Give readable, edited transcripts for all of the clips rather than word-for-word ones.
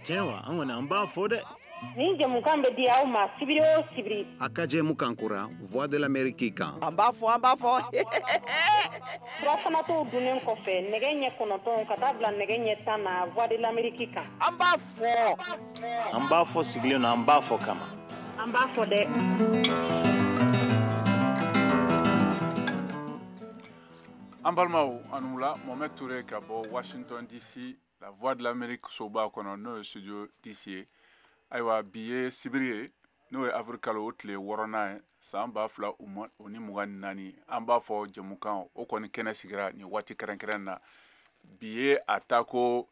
Tiens, on a un bas fode. Ni jamukan be dia ma sibiri o sibiri. Akaje mukankura, voix de l'Amérique kan. Amba fo. Furafana to dunen kɔfɛ nɛgɛ ɲɛ kɔnɔntɔn ka taa bila nɛgɛ ɲɛ 10 na voix de l'Amérique kan. Amba fo. An b'a fɔ sigilen na an b'a fɔ kama. An b'a fɔ dɛ. An balimaw an wula Mohamed Touré ka bɔ Washington DC la voix de l'Amérique soba kɔnɔ n'o ye studio DC ye. Ayiwa bi ye sibiri ye n'o ye avril kalo o tile 6nan ye san 2024 an b'a fɔ jɛmukan o kɔni kɛnɛ sigira ni waati kɛrɛnkɛrɛn na bi ye a tako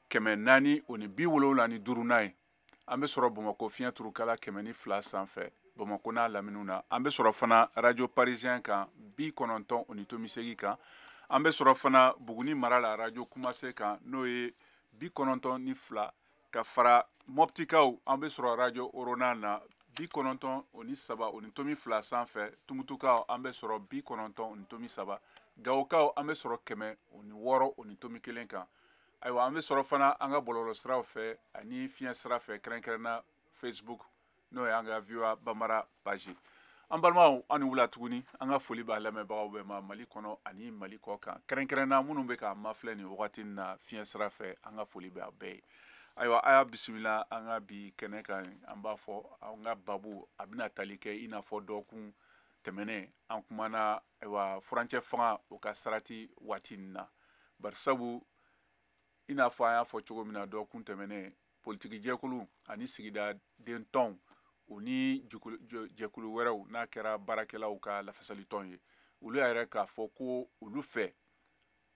475 ye an bɛ sɔrɔ Bamakɔ fiɲɛ turukala 102 sanfɛ Bamakɔ n'a laminiw na an bɛ sɔrɔ fana radio parisien kan 98.8 kan an bɛ sɔrɔ fana Buguni mara la radio Kumase kan n'o ye 92 ka fara Moptikaw an bɛ sɔrɔ radio Orona na 93.2 sanfɛ Tumutukaw an bɛ sɔrɔ 93.3 Gawokaw an bɛ sɔrɔ 106.1 kan ayiwa an bɛ sɔrɔ fana an ka bɔlɔlɔ siraw fɛ ani fiɲɛ sira fɛ kɛrɛnkɛrɛnna Facebook n'o ye an ka VOA Bambara page an balimaw an ni wula tuguni an ka foli b'a lamɛnbagaw bɛɛ ma Mali kɔnɔ ani Mali kɔ kan kɛrɛnkɛrɛnna minnu bɛ ka mafilɛ nin wagati in na fiɲɛ sira fɛ an ka foli bɛ a bɛɛ ye ayiwa a y'a bisimila an ka bi kɛnɛ kan an b'a fɔ an ka babu a bɛna tali kɛ i n'a fɔ dɔgɔkun tɛmɛnen an kumana ayiwa furancɛ fanga o ka sarati waati nin na bari sabu i n'a fɔ an y'a fɔ cogo min na dɔgɔkun tɛmɛnen politiki jɛkulu ani sigida den tɔnw u ni jɛkulu wɛrɛw n'a kɛra baarakɛlaw ka lafasali tɔn ye olu yɛrɛ k'a fɔ ko olu fɛ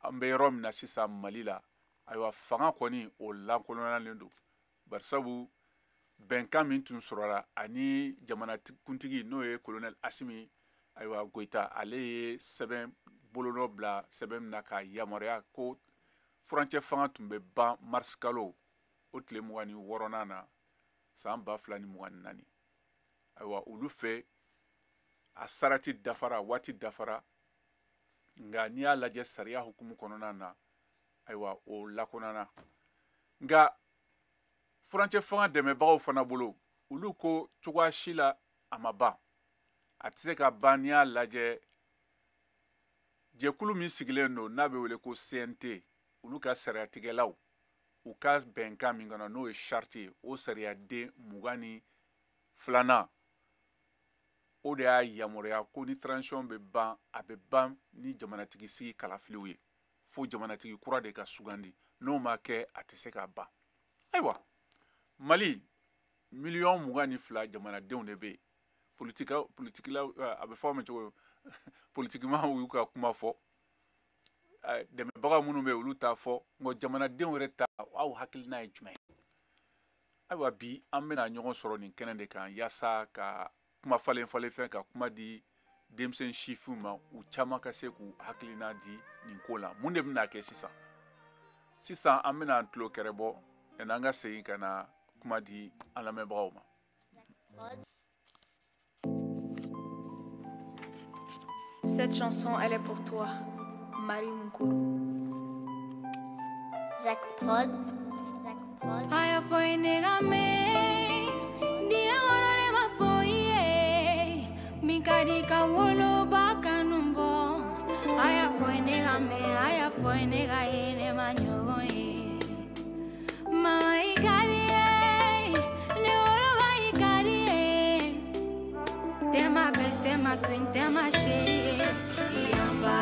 an bɛ yɔrɔ min na sisan Mali la ayiwa fanga kɔni o lankolonyalen don bari sabu bɛnkan min tun sɔrɔla ani jamanakuntigi n'o ye colonel Asimi ayiwa Goita ale ye sɛbɛn bolonɔ bila sɛbɛn min na ka yamaruya ko furancɛ fanga tun bɛ ban mars kalo o tile 26nan na san 2024 ayiwa olu fɛ a sarati dafara waati dafara nka n'i y'a lajɛ sariya hukumu kɔnɔna na ayiwa o lakonana nka furancɛ fanga dɛmɛbagaw fana bolo olu ko cogoya si la a ma ban a tɛ se ka ban n'i y'a lajɛ jɛkulu min sigilen don n'a bɛ wele ko CNT olu ka sariyatigɛlaw u ka bɛnkan min kɔnɔ n'o ye charte ye o sariyaden 22nan o de y'a yamaruya ko ni transition bɛ ban a bɛ ban ni jamanatigi sigi kalafiliw ye fo jamanatigi kura de ka sugandi n'o ma kɛ a tɛ se ka ban ayiwa Mali 22,000,000 jamanadenw de bɛ yen politikilaw a bɛ fɔ ma cogo politikimaw y'u ka kuma fɔ dɛmɛbaga minnu bɛ olu t'a fɔ nka jamanadenw yɛrɛ ta aw hakilina ye jumɛn ayiwa bi an bɛna ɲɔgɔn sɔrɔ nin kɛnɛ de kan yaasa ka kuma falen fɛn ka kuma di denmisɛn sifinw ma u caman ka se k'u hakilina di nin ko la mun de bɛna kɛ sisan an bɛna an tulo kɛrɛ bɔ yanni an ka segin ka na kuma di an lamɛnbagaw ma. Cette chanson, elle est pour toi, Marie Munkuru. Zach Prod. Aya foi negame, dia wana ne ma foi mikadi ka wolo baka numbo. Aya foi negaye ne ma nyogo mama ikadi ne wolo ba ikadi te ma best, te ma queen, te ma shade yamba.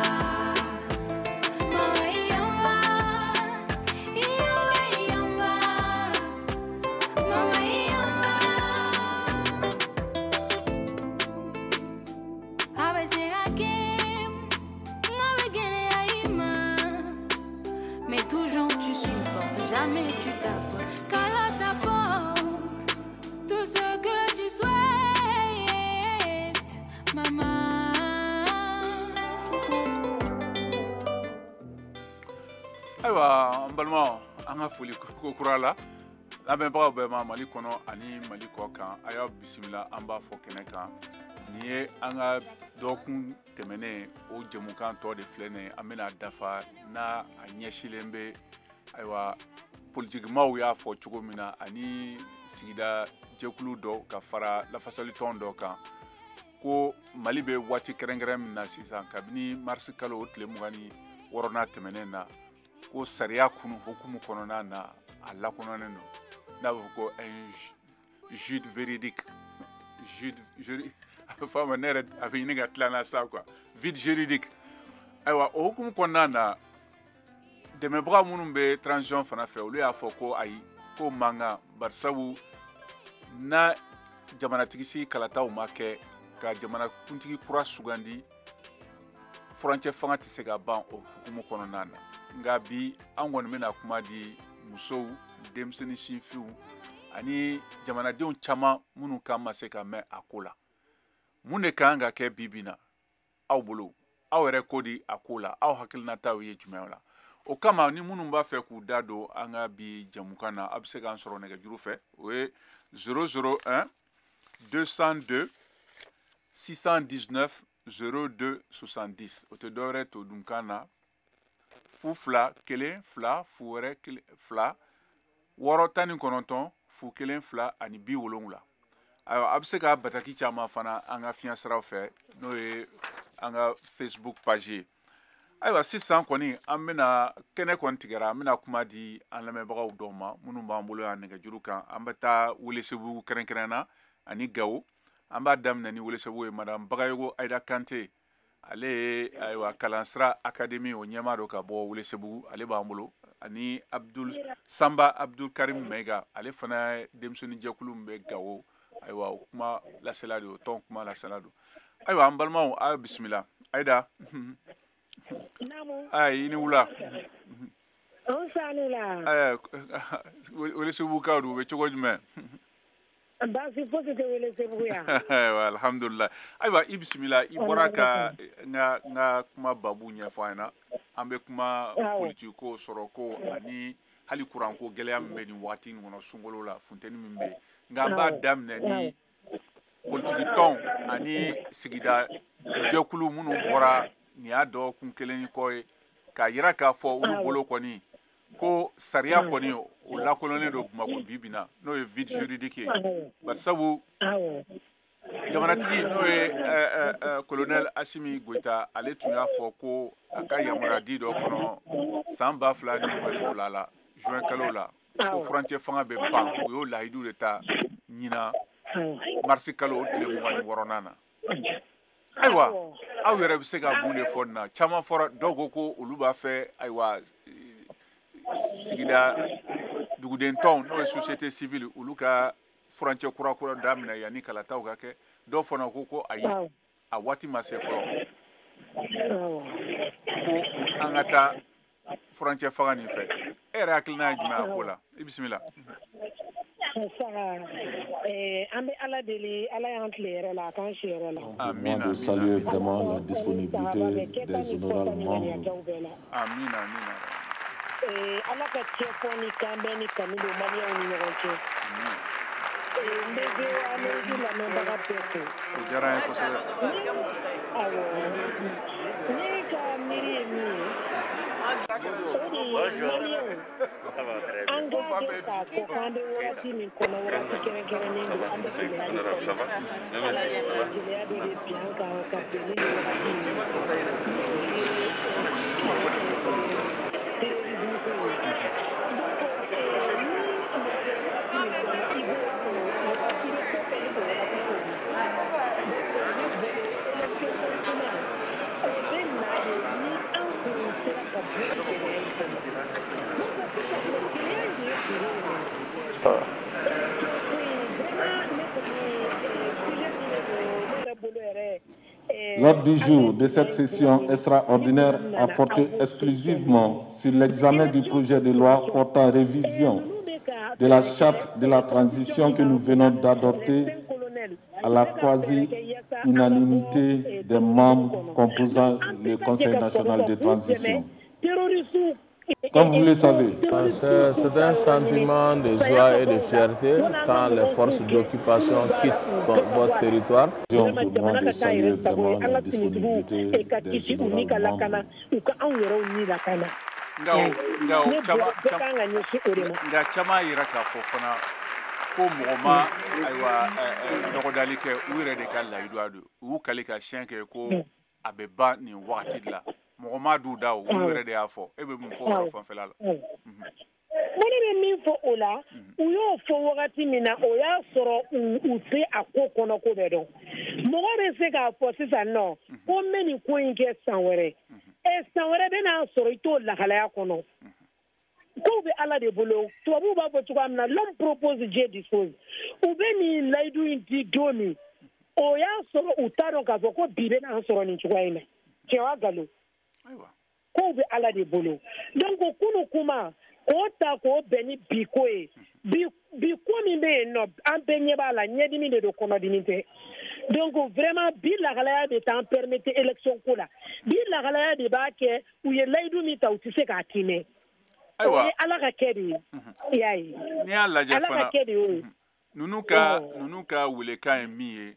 ayiwa an balimaw an ka foli ko kura la lamɛnbagaw bɛɛ ma Mali kɔnɔ ani Mali kɔ kan a y'aw bisimila an b'a fɔ kɛnɛ kan nin ye an ka dɔgɔkun tɛmɛnen o jɛmukan tɔ de filɛ nin ye an bɛna dafa n'a a ɲɛsilen bɛ ayiwa politique maaw y'a fɔ cogo min na ani sigida jɛkulu dɔ ka fara lafasali tɔn dɔ kan ko Mali bɛ waati kɛrɛnkɛrɛn min na sisan kabini mars kalo o tile 26 tɛmɛnen na ko sariya kunu hukumu kɔnɔna na a lakɔnɔnen don n'a bɛ fɔ ko un jude véridique a bɛ fɔ a ma ne yɛrɛ a bɛ ɲini ka tila na sa quoi vide juridique ayiwa o hukumu kɔnɔna na dɛmɛbaga minnu bɛ transition fana fɛ olu y'a fɔ ko ayi ko mankan barisabu na jamanatigi si kalataw ma kɛ ka jamanakuntigi kura sugandi furancɛ fanga tɛ se ka ban o hukumu kɔnɔna na nka bi an kɔni bɛna kuma di musow denmisɛnnin sinfinw ani jamanadenw caman minnu kan ma se ka mɛn a ko la mun de kan ka kɛ bi na aw bolo aw yɛrɛ ko di a ko la aw hakilinataw ye jumɛn la o kama ni minnu b'a fɛ k'u da don an ka bi jamukan na a bɛ se k'an sɔrɔ nɛgɛjuru fɛ o ye 001 202 619 02 70 o tɛ dɔwɛrɛ to dunkan na fu fila kelen fila fu wɛrɛ fila 619 fu kelen fila ani 70 ayiwa a bɛ se ka bataki caman fana an ka fiɲɛ siraw fɛ n'o ye an ka Facebook page ye ayiwa sisan kɔni an bɛna kɛnɛ kɔni tigɛra an bɛna kuma di an lamɛnbagaw dɔw ma minnu b'an bolo yan nɛgɛjuru kan an bɛ taa Welesebugu kɛrɛnkɛrɛn na ani Gawo an b'a daminɛ ni Welesebugu ye madame Bagayogo Aïda Kante ale ye ayiwa kalansira académie o ɲɛmaa dɔ ka bɔ Welesebugu ale b'an bolo ani Samba Abdul Karim Meiga ale fana ye denmisɛnnin jɛkulu min bɛ Gawo ayiwa o kuma lasela don o tɔn kuma lasela don ayiwa an balimaw a ye bisimila Aïda ayi i ni wula Welesebugu kaw don u bɛ cogo jumɛn baasi fosi tɛ Welesebugu yan alhamdulillah ayiwa i bisimila i bɔra ka n ka kuma babu ɲɛfɔ an na an bɛ kuma politiki ko sɔrɔ ko ani hali kuranko gɛlɛya min bɛ nin waati in kɔnɔ sunkalo la funtɛni min bɛ nka an b'a daminɛ ni politiki tɔn ani sigida jɛkulu minnu bɔra nin y'a dɔgɔkun kelen kɔ ye k'a yira k'a fɔ olu bolo kɔni ko sariya kɔni o lakɔlɔnnen don Bamako bi na n'o ye vide juridique ye barisabu jamanatigi n'o ye colonel Asimi Goïta ale tun y'a fɔ ko a ka yamaruya di dɔ kɔnɔ san 2022 la juin kalo la ko furancɛ fanga bɛ ban o y'o lahidu de ta ɲina mars kalo o tile 26 na ayiwa aw yɛrɛ bɛ se ka mun de fɔ nin na caman fɔra dɔw ko olu b'a fɛ ayiwa sigida duguden tɔnw n'o ye société civile olu ka furancɛ kura daminɛ yanni kalataw ka kɛ dɔw fana ko ayi a waati ma se fɔlɔ ko an ka taa furancɛ fanga nin fɛ e yɛrɛ hakilina ye jumɛn a ko la i bisimila an bɛ Ala deli Ala y'an tile yɛrɛ la a k'an si yɛrɛ la amina de saluer vraiment la disponibilité des honorables membres amina Ala ka cɛfɔ ni kanbɛn ni kanu don maliyɛnw ni ɲɔgɔn cɛ n bɛ an lamɛnbaga bɛɛ fo o diyara n ye kosɛbɛ awɔ ne ka miiri ye min ye an k'a dɔn k'a fɔ k'an bɛ wagati min kɔnɔ wagati kɛrɛnkɛrɛnnen don an bɛ gɛlɛya de kɔnɔ Ala ye gɛlɛya dɔ de bin an kan ka bɛn ni wagati L'ordre du jour de cette session extraordinaire a porté exclusivement sur l'examen du projet de loi portant révision de la charte de la transition que nous venons d'adopter à la quasi-unanimité des membres composant le Conseil national de transition. Comme vous le savez, c'est un sentiment de joie et de fierté quand les forces d'occupation quittent votre territoire. Je vous demande de saluer vraiment la disponibilité des honorables membres. nga chama yira ka fo fana ko mɔgɔma ayiwa nɔgɔdali kɛ u yɛrɛ de ka layidu adu u kali ka siɲɛ kɛ ko a bɛ ban nin wagati de la mɔgɔma du da u yɛrɛ de y'a fɔ e bɛ mun fɔ o yɔrɔ fanfɛla la ne bɛ min fɔ o la u y'o fɔ wagati min na o y'a sɔrɔ u tɛ a ko kɔnɔ ko bɛɛ dɔn mɔgɔ bɛ se k'a fɔ sisan nɔ ko n bɛ nin ko in kɛ san wɛrɛ san wɛrɛ bɛ n'a sɔrɔ i t'o lahalaya kɔnɔ kow bɛ ala de bolo tubabuw b'a fɔ cogoya min na l'homme propose Dieu dispose u bɛ nin layidu in di don min o y'a sɔrɔ u t'a dɔn k'a fɔ ko bi bɛ n'an sɔrɔ nin cogoya in na cɛ wa nkalon kow bɛ ala de bolo donc kunu kuma k'o ta k'o bɛn ni bi ko ye bi ko min bɛ yen nɔ an bɛɛ ɲɛ b'a la ɲɛdimi de don kɔnɔdimi tɛ donc vraiment bi lahalaya de t'an permettre élection ko la bi lahalaya de b'a kɛ u ye layidu min ta u tɛ se k'a timɛ o ye ala ka kɛ de ye i y'a ye n'i y'a lajɛ fana ala ka kɛ de ye ninnu ka welekan ye min ye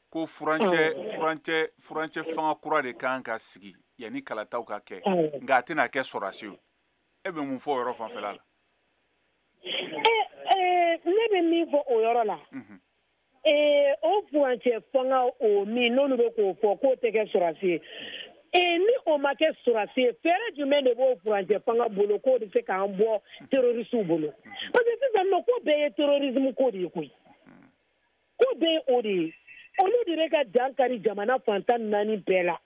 ko furancɛ fanga kura de kan ka sigi yanni kalataw ka kɛ nka a tɛna kɛ sɔrɔdasi ye e bɛ mun fɔ o yɔrɔ fanfɛla la ne bɛ min fɔ o yɔrɔ la o furancɛ fanga o min n'olu bɛ k'o fɔ k'o tɛ kɛ sɔrɔdasi ye ni o ma kɛ sɔrɔdasi ye fɛɛrɛ jumɛn de b'o furancɛ fanga bolo k'o bɛ se k'an bɔ terorisiw bolo parce que sisan nɔ ko bɛɛ ye terrorisme ko de ye koyi ko bɛɛ ye o de ye olu de bɛ ka dankari jamana fantan naani bɛɛ la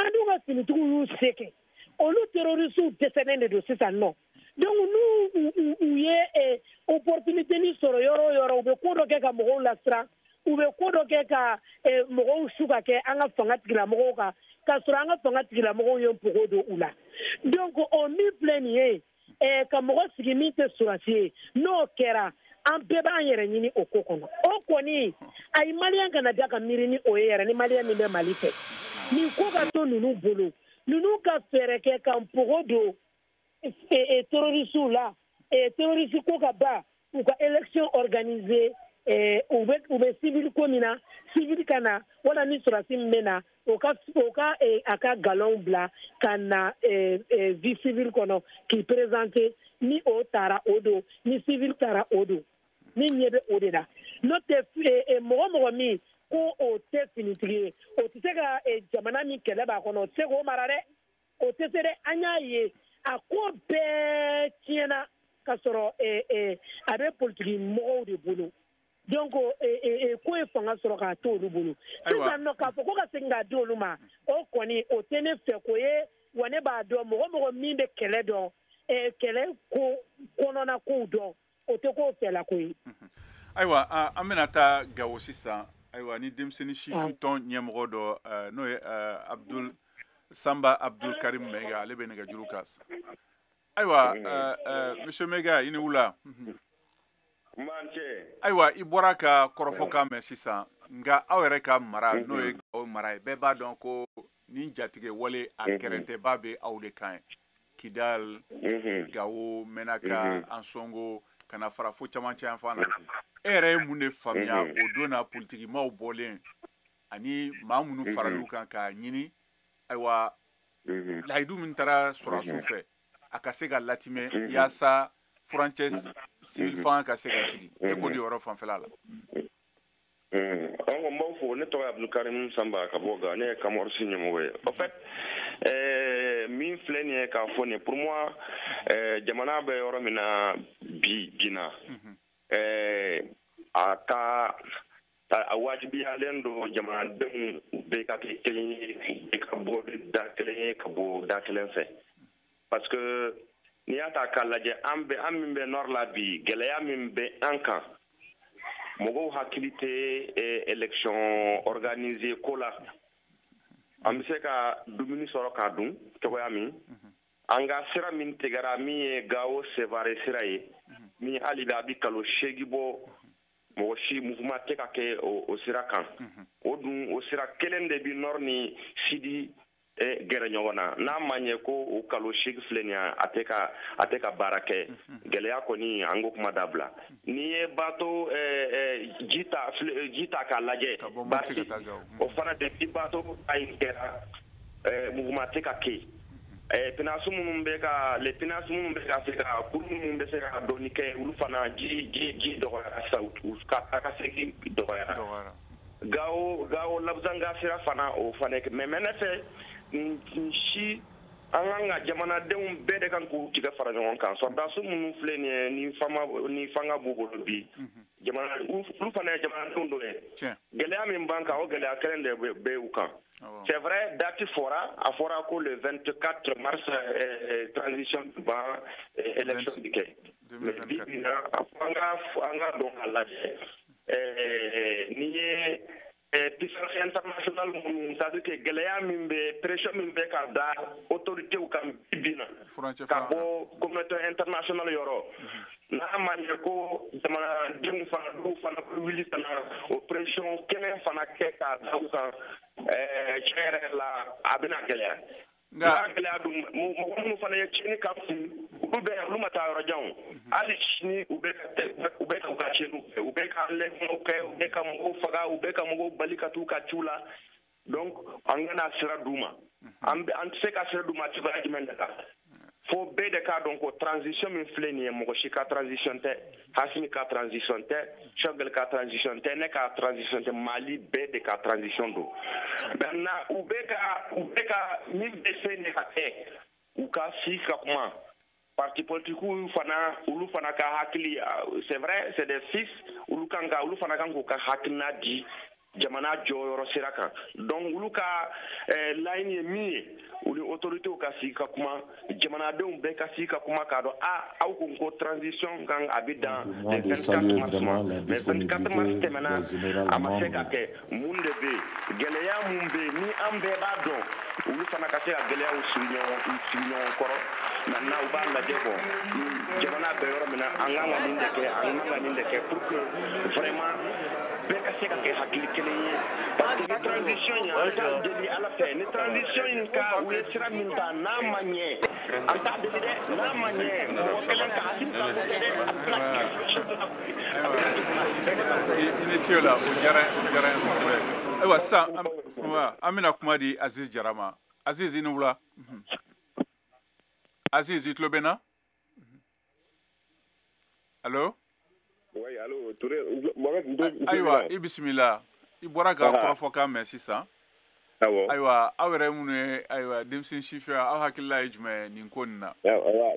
an dun ka finitigiw y'u se kɛ olu terrorisiw dɛsɛlen de don sisan nɔ donc n'u ye opportunité ni sɔrɔ yɔrɔ o yɔrɔ u bɛ ko dɔ kɛ ka mɔgɔw lasiran u bɛ ko dɔ kɛ ka mɔgɔw su ka kɛ an ka fanga tigilamɔgɔw kan k'a sɔrɔ an ka fanga tigilamɔgɔw ye npogo don u la donc o min filɛ nin ye ka mɔgɔ sigi min tɛ sɔrɔdasi ye n'o kɛra an bɛɛ b'an yɛrɛ ɲini o ko kɔnɔ o kɔni ayi maliyɛn kana da ka miiri ni o ye yɛrɛ ni maliyɛn min bɛ mali fɛ nin ko ka to ninnu bolo ninnu ka fɛɛrɛ kɛ ka npogo don terrorisiw la terrorisi ko ka ban u ka élection organiser u bɛ civil ko min na civil ka na wala ni sɔrɔdasi min bɛ na o ka a ka galon bila ka na vie civile kɔnɔ k'i présenter ni o taara o don ni civil taara o don ni ɲɛ bɛ o de la n'o tɛ mɔgɔ min ko o tɛ finitigi ye o tɛ se ka jamana min kɛlɛ b'a kɔnɔ o tɛ se k'o mara dɛ o tɛ se dɛ an y'a ye a ko bɛɛ tiɲɛna ka sɔrɔ a bɛ politiki mɔgɔw de bolo donc ko ye fanga sɔrɔ k'a to olu bolo sisan nɔ k'a fɔ ko ka segin k'a di olu ma o kɔni o tɛ ne fɛ ko ye wa ne b'a dɔn mɔgɔ min bɛ kɛlɛ dɔn kɛlɛ ko kɔnɔna kow dɔn o tɛ k'o fɛla ko ye ayiwa an bɛna taa Gawo sisan ayiwa ni denmisɛnnin sifin tɔn ɲɛmɔgɔ dɔ n'o ye Samba Abdul Karim Mega ale bɛ nɛgɛjuru kan ayiwa monsieur Mega i ni wula ayiwa i bɔra ka kɔrɔfɔ mɛn sisan nka aw yɛrɛ ka mara n'o ye Gawo mara ye bɛɛ b'a dɔn ko ni jatigɛ wale a kɛrɛntɛba bɛ aw de kan Kidal Gawo Menaka Ansongo kana fara fo camancɛ yan fan na e yɛrɛ ye mun de faamuya o don na politiki maaw bɔlen ani maa minnu faral'u kan k'a ɲini ayiwa layidu min taara sɔrɔdasiw fɛ a ka se ka latimɛ yaasa furancɛ civil fanga ka se ka sigi e ko de yɔrɔ fanfɛla la an ko n b'aw fo ne tɔgɔ ye Abdulkarim Samba ka bɔ Gawo ne ye Kamɔrisi ɲɛmɔgɔ ye en fait min filɛ nin ye k'a fɔ nin pour moi jamana bɛ yɔrɔ min na bi na a wajibiyalen don jamanadenw bɛɛ ka kɛ kelen ye ka bɔ da kelen ye ka bɔ da kelen fɛ parce que n'i y'a ta k'a lajɛ an min bɛ nord la bi gɛlɛya min bɛ an kan mɔgɔw hakili tɛ élection organisée ko la an bɛ se ka dumuni sɔrɔ k'a dun cogoya min an ka sira min tigɛra min ye Gawo Sevare sira ye min hali bi a bɛ kalo 8 bɔ mɔgɔ si mouvement tɛ ka kɛ o sira kan o dun o sira kelen de bi nord ni sidi gɛrɛ ɲɔgɔn na n'a ma ɲɛ ko o kalo 8 filɛ nin ye a tɛ ka baara kɛ gɛlɛya kɔni an ko kuma dabila n'i ye bato ji ta k'a lajɛ basi o fana depuis bato ta in kɛra mouvement tɛ ka kɛ finance mun be ka les finance mun be ka se ka pour mun be se ka doni ke ulu fana ji do sa u ka se ki do gawo labzanga sira fana o fana ke mais menace si an ka jamanadenw bɛɛ de kan k'u tigɛ fara ɲɔgɔn kan sɔrɔdasi minnu filɛ nin ye ni fanga b'u bolo bi olu fana ye jamanadenw dɔ ye gɛlɛya min b'an kan o gɛlɛya kelen de bɛ u kan c'est vrai date fɔra a fɔra ko le 24 mars transition ban élection bi kɛ mais bi bi na an ka dɔn k'a lajɛ ni ye puissance internationale minnu c'est à dire que gɛlɛya min bɛ pression min bɛ ka da autorité kan bi na ka bɔ communauté internationale yɔrɔ n'a ma ɲɛ ko jamanadenw fana dɔw fana bɛ wuli ka na o pression kɛnɛ fana kɛ k'a da u kan tiɲɛ yɛrɛ la a bɛna gɛlɛya n'a gɛlɛya dun mɔgɔ minnu fana ye tiɲɛni kan olu bɛ olu ma taa yɔrɔ jan hali sini u bɛ ka u ka tiɲɛniw kɛ u bɛ ka lɛgɛnw kɛ u bɛ ka mɔgɔw faga u bɛ ka mɔgɔw bali ka t'u ka ciw la donc an kana sira d'u ma an tɛ se ka sira d'u ma cogoya jumɛn de kan fo bɛɛ de k'a dɔn ko transition min filɛ nin ye mɔgɔ si ka transition tɛ Hasimi ka transition tɛ Shogel ka transition tɛ ne ka transition tɛ Mali bɛɛ de ka transition don maintenant u bɛ ka min bɛ se ne ka kɛ u ka si ka kuma parti politique olu fana ka hakili c'est vrai c'est des fils olu fana kan k'u ka hakilina di jamana jɔyɔrɔ sira kan donc olu ka laɲini ye min ye olu autorités ka sigi ka kuma jamanadenw bɛɛ ka sigi ka kuma k'a dɔn aw ko transition kan a bɛ dan le 24 mars ma mais 24 mars tɛmɛna a ma se ka kɛ mun de bɛ yen gɛlɛya mun bɛ yen ni an bɛɛ b'a dɔn olu fana ka se ka gɛlɛyaw sigi ɲɔgɔn kɔrɔ maintenant u b'a lajɛ bɔ jamana bɛ yɔrɔ min na an kan ka nin de kɛ pour que vraiment bɛɛ ka se ka kɛ hakili kelen ye parce que ni transition in an t'a deli ala fɛ ni transition in ka u ye sira min ta n'a ma ɲɛ an t'a deli dɛ n'a ma ɲɛ mɔgɔ kelen ka hakili ta dɛ i ni ce la o diyara n kosɛbɛ ayiwa sisan an bɛna kuma di Aziz Jara ma Aziz i ni wula Aziz i tulo bɛ n na allo oui allo Touré ayiwa i bisimila i bɔra ka kɔrɔfɔ kan mɛn sisan ayiwa aw yɛrɛ minnu ye ayiwa denmisɛn sifin aw hakilila ye jumɛn nin ko nin na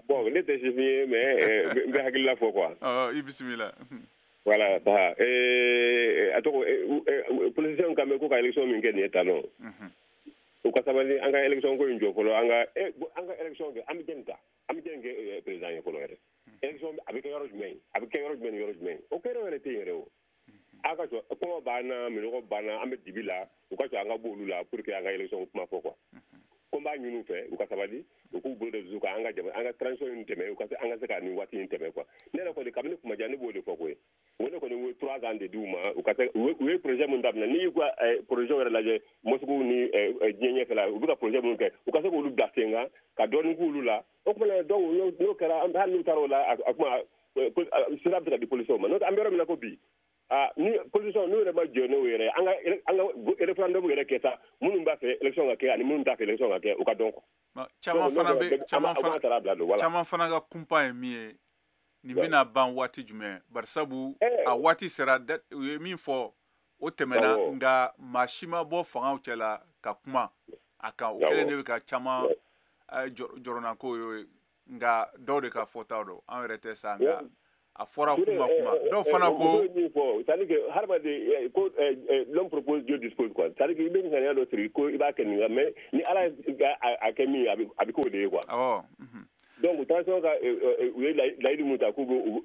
bon ne tɛ sifin ye mais n bɛ hakilila fɔ quoi i bisimila voilà a tɔgɔ politicien kan bɛ ko ka élection min kɛ nin ye tan nɔ u ka sabali an ka élection ko in jɔ fɔlɔ an ka élection kɛ an bɛ jɛn ta an bɛ jɛn kɛ président ye fɔlɔ yɛrɛ élection a bɛ kɛ yɔrɔ jumɛn a bɛ kɛ yɔrɔ jumɛn ni yɔrɔ jumɛn o kɛyɔrɔ yɛrɛ tɛ yen yɛrɛ o a ka sɔrɔ kɔngɔ banna minɔgɔ banna an bɛ dibi la u ka sɔrɔ an ka bɔ olu la pour que an ka élection kuma fɔ quoi ko n b'a ɲini u fɛ u ka sabali u k'u bolo da dusu kan an ka transition in tɛmɛ u ka an ka se ka nin waati in tɛmɛ quoi ne yɛrɛ kɔni kabini kuma jan ne b'o de fɔ koyi o ne kɔni u ye 3 ans de di u ma u ka se u ye projet min daminɛ n'i y'u ka projet yɛrɛ lajɛ Moscou ni diɲɛ ɲɛfɛ la u bɛ ka projet minnu kɛ u ka se k'olu bila sen kan ka dɔɔnin k'olu la o kumana donc n'o kɛra hali n'u taara o la a kuma sira bɛ se ka di policiers ma n'o tɛ an bɛ yɔrɔ min na ko bi ni policiers n'u yɛrɛ ma jɔ n'o yɛrɛ an ka référendum yɛrɛ kɛ sa minnu b'a fɛ élection ka kɛ ani minnu t'a fɛ élection ka kɛ u ka dɔn quoi caman fana ka kunpa ye min ye nin bɛna ban waati jumɛn bari sabu a waati sera u ye min fɔ o tɛmɛna nka maa si ma bɔ fangaw cɛ la ka kuma a kan o kɛlen de bɛ ka caman jɔrɔnako ye nka dɔw de ka fɔtaw don an yɛrɛ tɛ sa nka a fɔra kuma dɔw fana ko c'est-à-dire que hadamaden ko l'homme propose Dieu dispose quoi c'est-à-dire que i bɛ ŋaniya dɔ siri ko i b'a kɛ nin kan mais ni ala a kɛ min ye a bɛ k'o de ye quoi donc transition ka u ye layidu mun ta ko u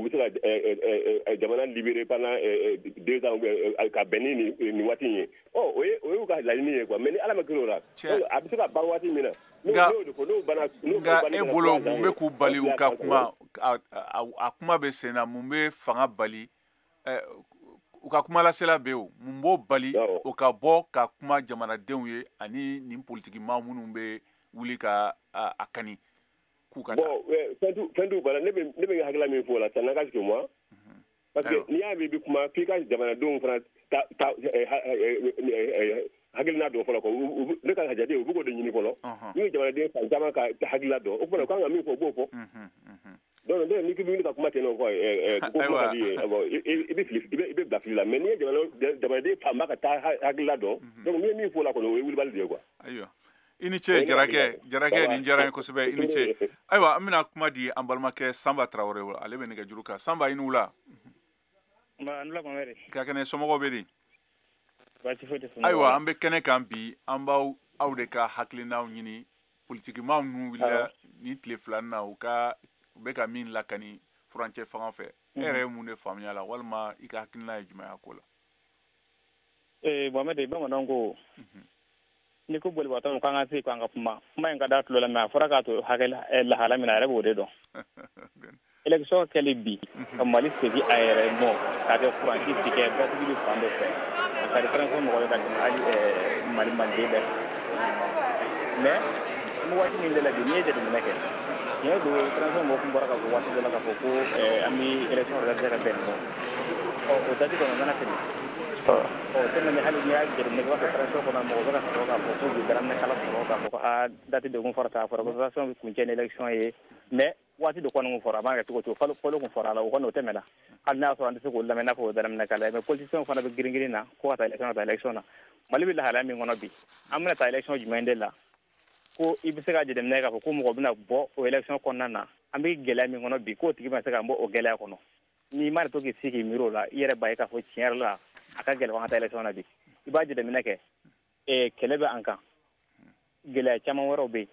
bɛ se ka jamana libérer pendant 2 ans ka bɛn ni nin waati in ye o y'u ka laɲini ye quoi mais ni ala ma kiri o la a bɛ se ka ban waati min na nka e bolo mun bɛ k'u bali u ka kuma a kuma bɛ sen na mun bɛ fanga bali u ka kuma lasela bɛ yen mun b'o bali o ka bɔ ka kuma jamanadenw ye ani nin politiki maa minnu bɛ wuli ka a kani k'u ka taa. bon fɛn t'u bala ne bɛ hakilila min fɔ o la ça n'engage que moi parce que n'i y'a mɛn i bɛ kuma f'i ka jamanadenw fana hakilina do fɔlɔ ko ne ka hajade u bugo de ɲini fɔlɔ ni jamanaden fan caman ka hakilina dɔn o fana kan ka min fɔ o b'o fɔ donc ni k'i bɛ ka kuma ten nɔ ko ka di i bɛ bila fili la mais n'i ye jamanaden fanba ka taa hakilina dɔn donc n'i ye min fɔ o la kɔni o ye wulibali de ye quoi. Ayiwa i ni ce Jarakɛ nin diyara n ye kosɛbɛ i ni ce ayiwa an bɛna kuma di an balimakɛ Sanba Tarawele ale bɛ nɛgɛjuru kan Sanba i ni wula. Ka kɛnɛ somɔgɔw bɛ di. Ayiwa an bɛ kɛnɛ kan bi an b'aw de ka hakilinaw ɲini politikimaw ninnu wulila ni tile filanin na u bɛ ka min lakani furancɛ fanga fɛ e yɛrɛ ye mun de faamuya la walima i ka hakilina ye jumɛn ye a ko la. Mohamed bamananw ko ni ko bolibaatɔ ko an ka se ko an ka kuma in ka da tulo la mais a fɔra k'a to lahala min na a yɛrɛ b'o de dɔn. Élection kɛli bi ka Mali segin a yɛrɛ mɔ k'a kɛ furanci tigɛ datigi bɛ fan bɛɛ fɛ a ka di transition mɔgɔ ye ka tɛmɛ hali Mali maliden bɛɛ mais an bɛ waati min de la bi n'i ye jateminɛ kɛ tiɲɛ don transition mɔgɔ tun bɔra ka fɔ waati dɔ la k'a fɔ ko an bɛ élection organiser ka bɛn nin ma o dati kɔnɔ nana tɛmɛ tɛmɛnen hali n'i y'a jateminɛ k'a fɔ transition kɔnɔ mɔgɔ bɛ ka sɔrɔ k'a fɔ ko bi daminɛ kala sɔrɔ k'a fɔ ko dati de kun fɔra ta fɔra ko transition bɛ kuncɛ ni élection ye mais waati dɔ kɔni kun fɔra a b'a kɛ cogo cogo fɔlɔ kun fɔra a la o kɔni o tɛmɛna hali n'a y'a sɔrɔ an tɛ se k'o lamɛn n'a fɔ o daminɛ k'a la mais politiciens fana bɛ girin na ko ka taa élection na Mali bɛ lahalaya min kɔnɔ bi an bɛna taa élection jumɛn de la ko i bɛ se ka jateminɛ k'a fɔ ko mɔgɔ bɛna bɔ o élection kɔnɔna na an bɛ gɛlɛya min kɔnɔ bi k'o tigi bɛna se ka bɔ o gɛlɛya kɔnɔ n'i ma to k'i sigi k'i miiri o la i yɛrɛ b'a ye k'a fɔ tiɲɛ yɛrɛ la a ka gɛlɛn an ka taa élection na bi i b'a jateminɛ kɛ kɛlɛ bɛ an kan gɛlɛya caman wɛrɛw bɛ yen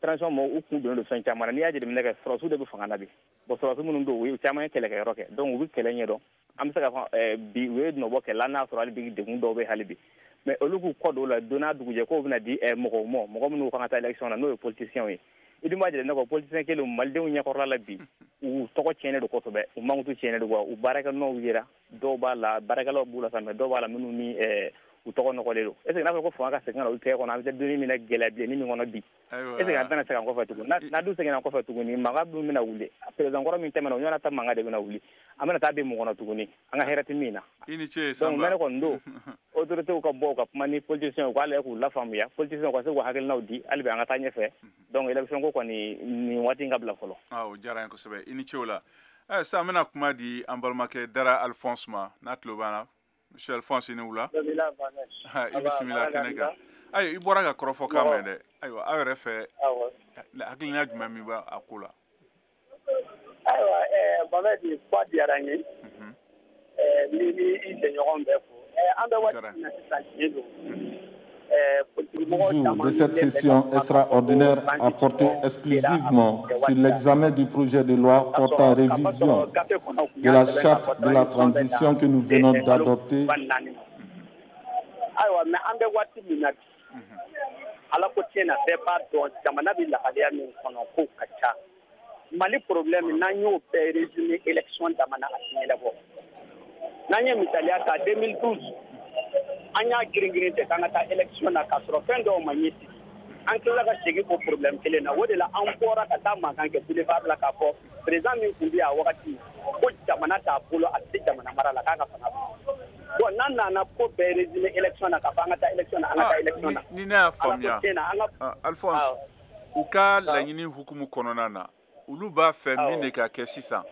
transition mɔgɔw u kun donnen don fɛn caman na n'i y'a jateminɛ kɛ sɔrɔsiw de bɛ fanga na bi bon sɔrɔsi minnu don u caman ye kɛlɛkɛyɔrɔ kɛ donc u bɛ kɛlɛ ɲɛdɔn an bɛ se ka fɔ bi u ye nɔbɔ kɛlɛ la n'a sɔrɔ hali bi degun dɔw bɛ hali bi mais olu k'u kɔ don o la don n'a dugujɛ k'o bɛna di mɔgɔw ma mɔgɔ minnu kan ka taa élection na n'o ye politiciens ye i dun b'a jateminɛ ko politicien kelen malidenw ɲɛkɔrɔla la bi u tɔgɔ tiɲɛnen don kosɛbɛ u mankutu tiɲɛnen don wa u baarakɛnɔw yera dɔw b'a la baarakɛlaw b'u la sa mais dɔw b'a la minnu ni u tɔgɔ nɔgɔlen don est ce que n'a fɔ ko fanga ka segin ka na olu tɛgɛ kɔnɔ an bɛ taa donni min na gɛlɛya bilen min kɔnɔ bi est ce que an tɛna segin an kɔfɛ tuguni n'a dun seginna kɔfɛ tuguni mankan dun bɛna wuli président kɔrɔ min tɛmɛna o ɲɔgɔnna ta mankan de bɛna wuli an bɛna taa bin mun kɔnɔ tuguni an ka hɛrɛ tɛ min na donc mɛnɛ kɔni don autorités ka bɔ ka kuma ni politiciens u k'a lajɛ k'u lafaamuya politiciens ka se k'u hakilinaw di hali bi an ka taa ɲɛfɛ donc élection ko kɔni nin waati in ka bila fɔlɔ. O diyara n ye kosɛbɛ i ni ce o la sisan an bɛna kuma di an balimakɛ Dara Alphonse ma n'a tulo b'an na. Monsieur Alphonse i ni wula i bisimila kɛnɛ kan ayiwa i bɔra ka kɔrɔfɔ kan mɛn dɛ ayiwa aw yɛrɛ fɛ hakilina jumɛn min b'a a ko la. ayiwa Mohamed kuma diyara n ye ni i jɛɲɔgɔn bɛɛ fo an bɛ waati min na sisan tiɲɛ don Le jour de cette session extraordinaire a porté exclusivement sur l'examen du projet de loi portant révision de la charte de la transition que nous venons d'adopter. ayiwa mais an bɛ waati min na bi ala ko tiɲɛ na bɛɛ b'a dɔn jamana bɛ lahalaya min kɔnɔ ko ka ca Mali problème n'an y'o bɛɛ résumé élection damana a ti ɲɛnabɔ n'an ye misaliya ta 2012 an y'a girin-girin tɛ k'an ka taa élection na k'a sɔrɔ fɛn dɔw ma ɲɛsigi an tilala ka segin o problème kelen na o de la an bɔra ka taa mankan kɛ boulevard la k'a fɔ président min tun bɛ yan a wagati ko jamana t'a bolo a tɛ jamana mara la k'a ka fanga bon n'an nana ko bɛɛ résumé élection na k'a fɔ an ka taa élection na an ka taa élection na ni ne y'a faamuya Alphonse u ka laɲini hukumu kɔnɔna na olu b'a fɛ min de ka kɛ sisan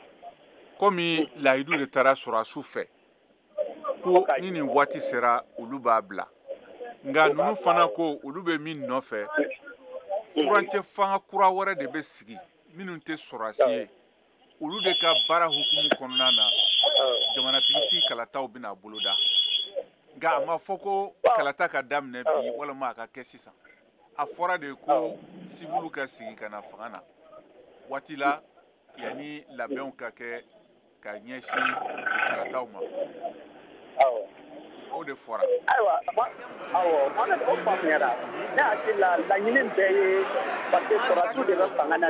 komi layidu de taara sɔrɔsiw fɛ ko ni nin waati sera olu b'a bila nka ninnu fana ko olu bɛ min nɔfɛ furancɛ fanga kura wɛrɛ de bɛ sigi minnu tɛ sɔrɔsi ye olu de ka baara hukumu kɔnɔna na jamanatigi si kalataw bɛna boloda nka a ma fɔ ko kalata ka daminɛ bi walima a ka kɛ sisan a fɔra de ko sivilu ka sigi ka na fanga na waati la yanni labɛnw ka kɛ ka ɲɛsin kalataw ma o de fɔra. ayiwa Mohamed o faamuyara ne hakili la laɲini bɛɛ ye parce que sɔrɔsiw de bɛ fanga na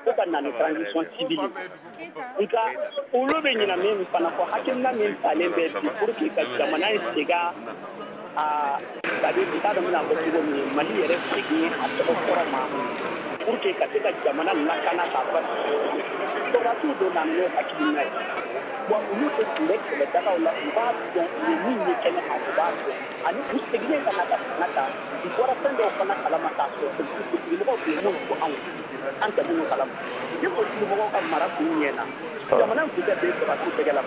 ko ka na ni transition civile nka olu bɛ ɲina min fana kɔ hakilina min talen bɛ bi pour que ka jamana in segin c'est-à-dire n t'a dɔn n bɛna fɔ cogo min Mali yɛrɛ segin a tɔgɔ kɔrɔ ma pour que ka se ka jamana lakana k'a basigi sɔrɔsiw dɔ nana n'o hakilina ye wa olu de tun bɛ kɛlɛdagaw la u b'a dɔn u ye min ye kɛnɛ kan u b'a dɔn ani u seginnen ka na ka fanga ta u bɔra fɛn dɔw fana kalama k'a sɔrɔ politigimɔgɔw tun ye minnu fɔ an tɛ minnu kalama ni politigimɔgɔw ka mara kun ɲɛna jamana in tun tɛ bɛn sɔrɔsiw tɛgɛ la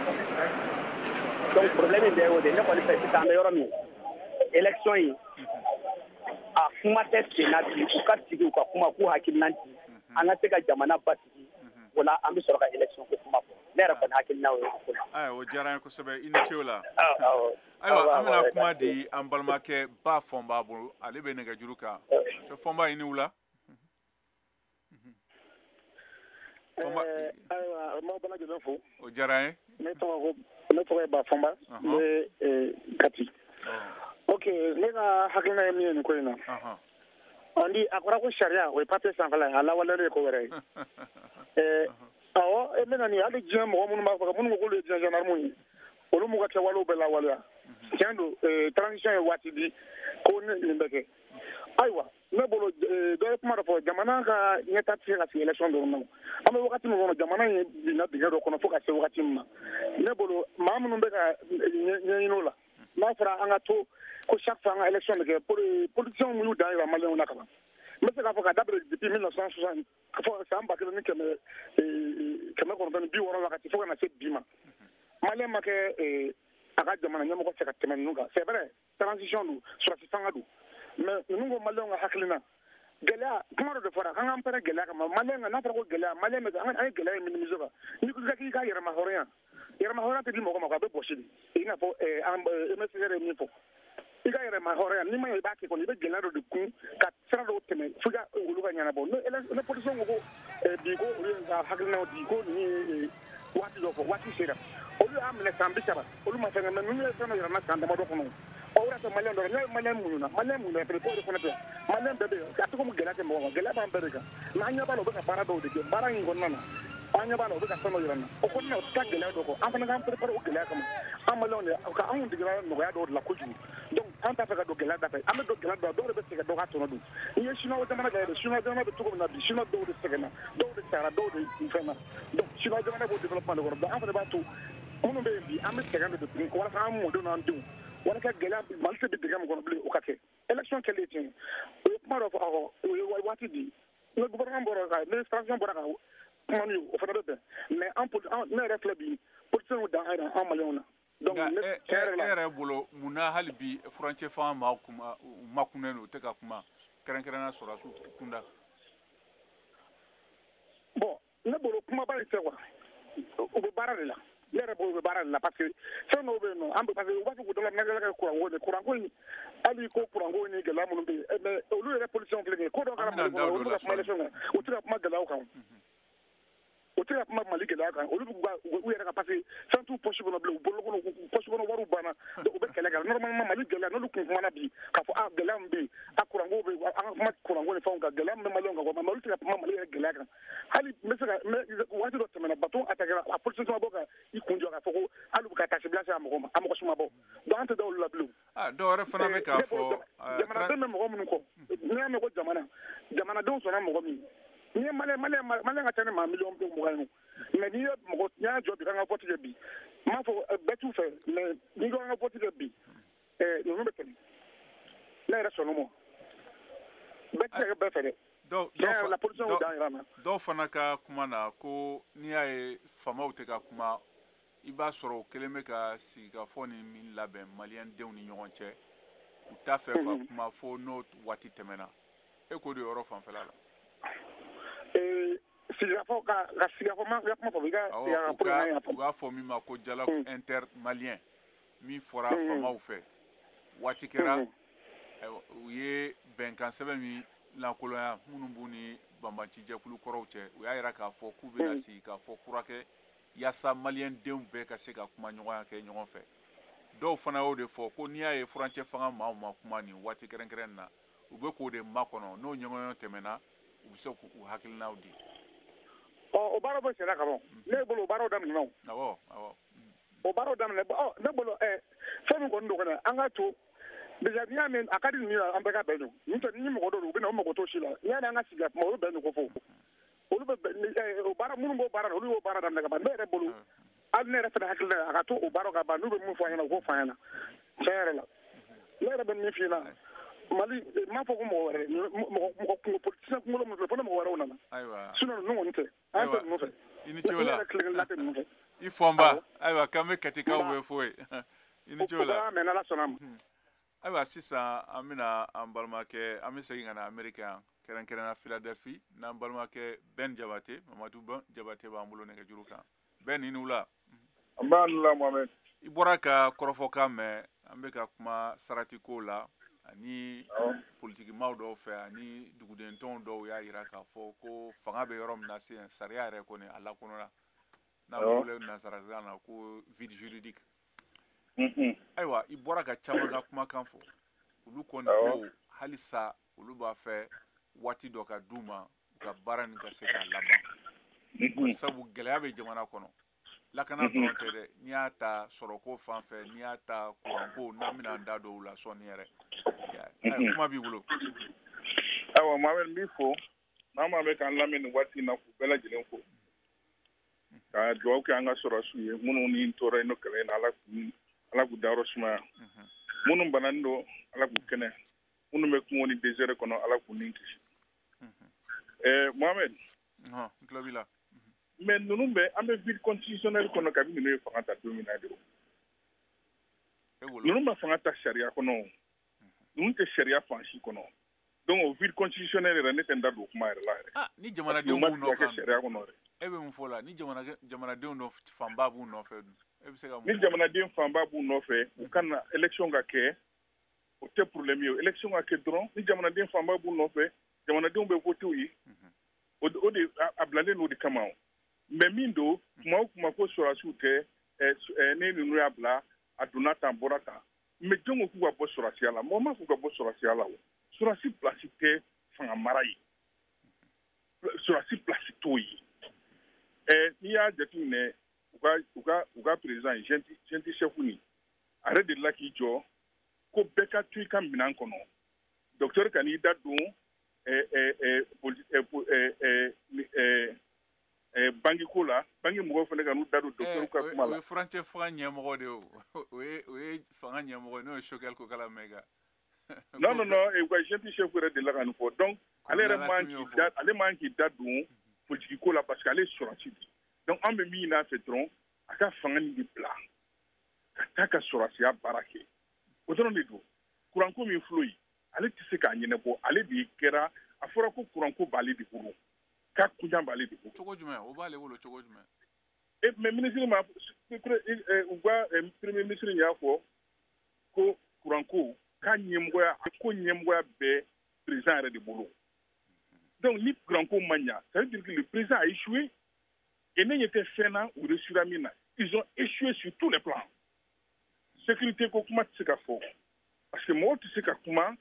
donc problème bɛɛ y'o de ne kɔni fɛ sisan an bɛ yɔrɔ min élection in a kuma tɛ sen na bi u ka sigi u ka kuma k'u hakilina di an ka se ka jamana basigi o la an bɛ sɔrɔ ka élection ko kuma fɔ ne yɛrɛ kɔni hakilina o ye o la. Ayiwa o diyara n ye kosɛbɛ i ni ce o la. Ayiwa an bɛna kuma di an balimakɛ Ba Fɔnba bolo ale bɛ nɛgɛjuru kan Fɔnba i ni wula. Ayiwa n b'aw bɛɛ lajɛlen fo. O diyara n ye. Ne tɔgɔ ye Ba Fɔnba n bɛ Kati. Ok ne ka hakilina ye min ye nin ko in na. Ɔndi a fɔra ko sariya o ye papiye sanfɛla ye a lawaleyalen ye ko wɛrɛ ye. Awɔ e bɛna nin hali diɲɛ mɔgɔ minnu b'a fɔ minnu ko k'olu ye diɲɛ gendarmew ye olu m'u ka kɛwalew bɛɛ lawaleya. Tiɲɛ don transition ye waati di ko nin bɛ kɛ. Ayiwa ne bolo dɔ ye kuma dɔ fɔ jamana ka ɲɛta tɛ se ka sigi élection dɔrɔn na an bɛ wagati min kɔnɔ jamana in binna dingɛ dɔ kɔnɔ fo ka se wagati min ma ne bolo maa minnu bɛ ka ɲɛɲini o la n'a fɔra an ka to ko chaque fois an ka élection de kɛ politiciens y'u dan yira maliyɛnw na kaban n bɛ se k'a fɔ ka daminɛ depuis 1960 fo san 1960 wagati fo ka na se bi ma maliyɛn ma kɛ a ka jamana ɲɛmɔgɔ fɛ ka tɛmɛ ninnu kan c'est vrai transition don sɔrɔsi fanga don mais ninnu ko maliyɛnw ka hakilina gɛlɛya kuma dɔ de fɔra k'an k'an pɛrɛn gɛlɛya kama maliyɛn n'a fɔra ko gɛlɛya maliyɛn bɛ an ye gɛlɛya in minimiser quoi n'i ko k'i ka yɛrɛmahɔrɔnya yɛrɛmahɔrɔnya tɛ di mɔgɔ ma quoi a bɛ bɔsi de i n'a fɔ MSR ye min fɔ i ka yɛrɛmahɔrɔnya n'i ma ɲɛ i b'a kɛ kɔni i bɛ gɛlɛya dɔ de kun ka sira dɔw tɛmɛ f'i ka olu ka ɲɛnabɔ ne politicien ko bi ko olu ye ka hakilinaw di ko nin ye waati dɔ fɔ waati sera olu y'a minɛ san 30 olu ma fɛn kɛ mais ninnu ye fɛn dɔ yɛrɛ na san damadɔ kɔnɔ o yɛrɛ tɛ maliyɛn dɔ ne ye maliyɛn muɲu na fɛnɛ k'o de fɛnɛ tɛ maliyɛn bɛɛ bɛ yen a tɔgɔ mu gɛlɛya tɛ mɔgɔ ma gɛlɛya b'an bɛɛ de kan n'an ɲɛ b'a la u bɛ ka baara dɔw de kɛ baara in kɔnɔna na an ɲɛ b'a la u bɛ ka fɛn dɔ yira n na o kɔnɔna o tɛ taa gɛlɛya dɔ kɔ an fana k'an préparer o gɛlɛya kama an maliyɛnw de ka anw degera nɔgɔya dɔw de la kojugu donc an t'a fɛ ka don gɛlɛya da fɛ an bɛ don gɛlɛya dɔ dɔw de bɛ se ka dɔ ka tɔnɔ dun n'i ye chinois jamana lajɛ chinois jamana bɛ cogo min na bi chinois dɔw de sɛgɛnna dɔw de sara dɔw de fɛnna donc chinois jamana b'o développement de kɔnɔ donc an fana b'a to minnu bɛ yen bi an bɛ sɛgɛn de tuguni walasa an mɔdenw n'an denw wala ka gɛlɛya mali tɛ bi dingɛ min kɔnɔ bilen o ka kɛ élection kɛlen tiɲɛ o ye kuma dɔ fɔ awɔ o ye waati di ne gouvernement bɔra ka ne transition bɔra ka kuma ni o fana bɛ bɛn mais ne yɛrɛ filɛ bi politiciens y'u dan an maliyɛnw na donc e yɛrɛ bolo mun na hali bi furancɛ fanga makunnen don u tɛ ka kuma kɛrɛnkɛrɛnnenya sɔrɔdasiw kunda bon ne bolo kumaba in tɛ quoi u bɛ baara de la ne yɛrɛ bolo u bɛ baara de la parce que fɛn dɔw bɛ yen nɔ an bɛ parce que u b'a fɔ k'u dala nɛgɛ kɛ kuranko de kuranko in hali ko kuranko ni gɛlɛya minnu bɛ yen mais olu yɛrɛ politiciens filɛ nin ye ko dɔw kɛra mali kɔnɔ olu bɛ ka kuma élection kan u tɛ ka kuma gɛlɛyaw kan o tɛ ka kuma mali gɛlɛya kan olu u yɛrɛ ka parce que fɛn t'u poche kɔnɔ bilen u bolo kɔnɔ poche kɔnɔ wariw banna donc u bɛ kɛlɛ kɛ normalement mali gɛlɛya n'olu kun kumana bi k'a fɔ gɛlɛya min bɛ yen kuranko bɛ yen an ka kuma kuranko ni fɛnw kan gɛlɛya min bɛ maliyɛnw kan mais olu tɛ ka kuma mali yɛrɛ gɛlɛya kan hali n bɛ se ka waati dɔ tɛmɛna bateau attaquera a politicien bɔ ka i kun jɔ k'a fɔ ko hali u bɛ ka taxe bila se a mɔgɔ suma bɔ donc an tɛ da olu la bilen dɔw wɛrɛ fana bɛ k'a fɔ jamanaden bɛ mɔgɔ minnu kɔ n'i y'a mɛn ko jamanadenw sɔnna mɔgɔ min n'i ye maliyɛn ka ca ni maa miliyɔn bɛ mugan ye mais n'i y'a jɔ bi k'an ka vote kɛ bi n m'a fɔ bɛɛ t'u fɛ mais n'i ko an ka vote kɛ bi ninnu bɛ tɛmɛ ne yɛrɛ sɔnn'o ma bɛɛ tɛ se ka kɛ bɛɛ fɛ dɛ dɔw fana ka kuma na ko n'i y'a ye faamaw tɛ ka kuma i b'a sɔrɔ u kelen bɛ ka sigikafɔ ni min labɛn maliyɛn denw ni ɲɔgɔn cɛ u t'a fɛ ka kuma fo n'o waati tɛmɛna e k'o de yɔrɔ fanfɛla la sigikafɔ ka sigikafɔ ma kuma fɔ i ka u b'a fɔ min ma ko dialogue intermalien min fɔra faamaw fɛ waati kɛra u ye bɛnkan sɛbɛn min lankolonya minnu b'u ni banbanci jɛkulu kɔrɔw cɛ u y'a jira k'a fɔ k'u bɛna sigi k'a fɔ kura kɛ yaasa maliyɛn denw bɛɛ ka se ka kuma ɲɔgɔnya kɛ ɲɔgɔn fɛ dɔw fana y'o de fɔ ko n'i y'a ye furancɛ fanga maaw ma kuma nin waati kɛrɛnkɛrɛn na u bɛ k'o de makɔnɔ n'o ɲɔgɔnya tɛmɛna u bɛ se k'u hakilinaw di o baaraw bɛ sɛnɛ ka bɔ ne bolo o baaraw daminɛna o o baaraw daminɛ ne bolo fɛn min kɔni don kɔnɔ an ka to déjà n'i y'a mɛn a ka di ninnu ye an bɛɛ ka bɛn don n'o tɛ ni mɔgɔ dɔw don u bɛ na o mago t'o si la n'i y'a mɛn an ka sigi ka kuma olu bɛn don ko fɔ olu bɛ o baara minnu b'o baara la olu y'o baara daminɛ ka ban ne yɛrɛ bolo hali ne yɛrɛ fɛnɛ hakili la a ka to o baaraw ka ban n'u bɛ mun fɔ an ɲɛna u k'o fɔ an ɲɛna tiɲɛ yɛrɛ la ne yɛrɛ bɛ min f'i ɲɛna Mali m'a fɔ ko mɔgɔ wɛrɛ mɔgɔ politicien kunkolo min filɛ fo ni mɔgɔ wɛrɛw nana sinon ninnu kɔni tɛ an tɛ ninnu fɛ I ni ce o la tile tɛ ninnu fɛ I fɔnba ayiwa k'an bɛ katikaw bɛ fo ye I ni ce o la mɛ n'Ala sɔnna a ma ayiwa sisan an bɛna an balimakɛ an bɛ segin ka na Amérique yan kɛrɛnkɛrɛnnenya Philadelphie n'an balimakɛ Ben Jabate Mamadu Ben Jabate b'an bolo nɛgɛjuru kan Ben i ni wula an b'a nu la Mohamed I bɔra ka kɔrɔfɔkan mɛn an bɛ ka kuma saratiko la ani politikimaaw dɔw fɛ ani dugudentɔnw dɔw y'a jira k'a fɔ ko fanga bɛ yɔrɔ min na sisan sariya yɛrɛ kɔni a lakunna n'a bɛ wele nansarakan na ko vide juridique ayiwa I bɔra ka caman ka kumakan fɔ olu kɔni ko halisa olu b'a fɛ waati dɔ ka d'u ma u ka baara nin ka se k'a laban sabu gɛlɛya bɛ jamana kɔnɔ lakana dɔrɔn tɛ dɛ n'i y'a ta sɔrɔko fan fɛ n'i y'a ta kuranko n'an bɛna an da dɔw la sɔnni yɛrɛ kuma b'i bolo ayiwa Mohamed n b'i fo maa maa bɛ k'an lamɛn nin waati in na k'u bɛɛ lajɛlen fo ka dugawu kɛ an ka sɔrɔsiw ye minnu ni tɔɔrɔ n'o kɛlɛ in Ala k'u dayɔrɔ sumaya minnu bananen don Ala k'u kɛnɛ minnu bɛ kungo ni désert kɔnɔ Ala k'u ni kisi Mohamed n tulo b'i la mais ninnu bɛ an bɛ vide constitutionnel kɔnɔ kabini ninnu ye fanga ta don min na de ninnu ma fanga ta sariya kɔnɔ o ninnu tɛ sariya fan si kɔnɔ donc o vide constitutionnel yɛrɛ ne tɛ n da don o kuma yɛrɛ la yɛrɛ ni jamanadenw b'u nɔfɛ sariya kɔnɔ yɛrɛ e bɛ mun fɔ la ni jamanadenw dɔ fanba b'u nɔfɛ dun e bɛ se ka mun ni jamanaden fanba b'u nɔfɛ u ka na élection ka kɛ o tɛ problème ye o élection ka kɛ dɔrɔn ni jamanaden fanba b'u nɔfɛ jamanadenw bɛ voté u ye o de a bilalen n'o de kama o mais min don kuma o kuma ko sɔrɔsiw tɛ ne ninnu y'a bila a donna tan bɔra tan mais jɔn ko k'u ka bɔ sɔrɔsiya la mɔgɔ ma fɔ ka bɔ sɔrɔsiya la o sɔrɔsi place tɛ fanga mara ye sɔrɔsi place t'o ye n'i y'a jateminɛ u ka président Genti Chefuni a yɛrɛ delila k'i jɔ ko bɛɛ ka to i ka minɛn kɔnɔ docteur ka n'i da don banki ko la banki mɔgɔw fana ka n'u da don docteur ka kuma la o ye furancɛ fanga ɲɛmɔgɔ de o ye fanga ɲɛmɔgɔ n'o ye Choguel Kokala Mayiga non u ka Genti Chef yɛrɛ delila ka nin fɔ donc ale yɛrɛ man k'i da don politique ko la parce que ale ye sɔrɔsi de donc an bɛ min ɲini a fɛ dɔrɔn a ka fanga nin de bila ka taa ka sɔrɔsiya baara kɛ o dɔrɔn de don kuranko min filɛ yen ale tɛ se k'a ɲɛnabɔ ale de kɛra a fɔra ko kuranko b'ale de bolo k'a kunjan b'ale de bolo. cogo jumɛn o b'ale bolo cogo jumɛn. mais minisiri ma u ka premier ministre y'a fɔ ko kuranko k'a ɲɛmɔgɔya ko ɲɛmɔgɔya bɛɛ président yɛrɛ de bolo donc ni kuranko ma ɲa ça veut dire que le président a échoué et ne ɲɛ tɛ fɛn na u réussira min na ils ont échoué sur tous les plans sécurité ko kuma tɛ se ka fɔ parce que mɔgɔw tɛ se ka kuma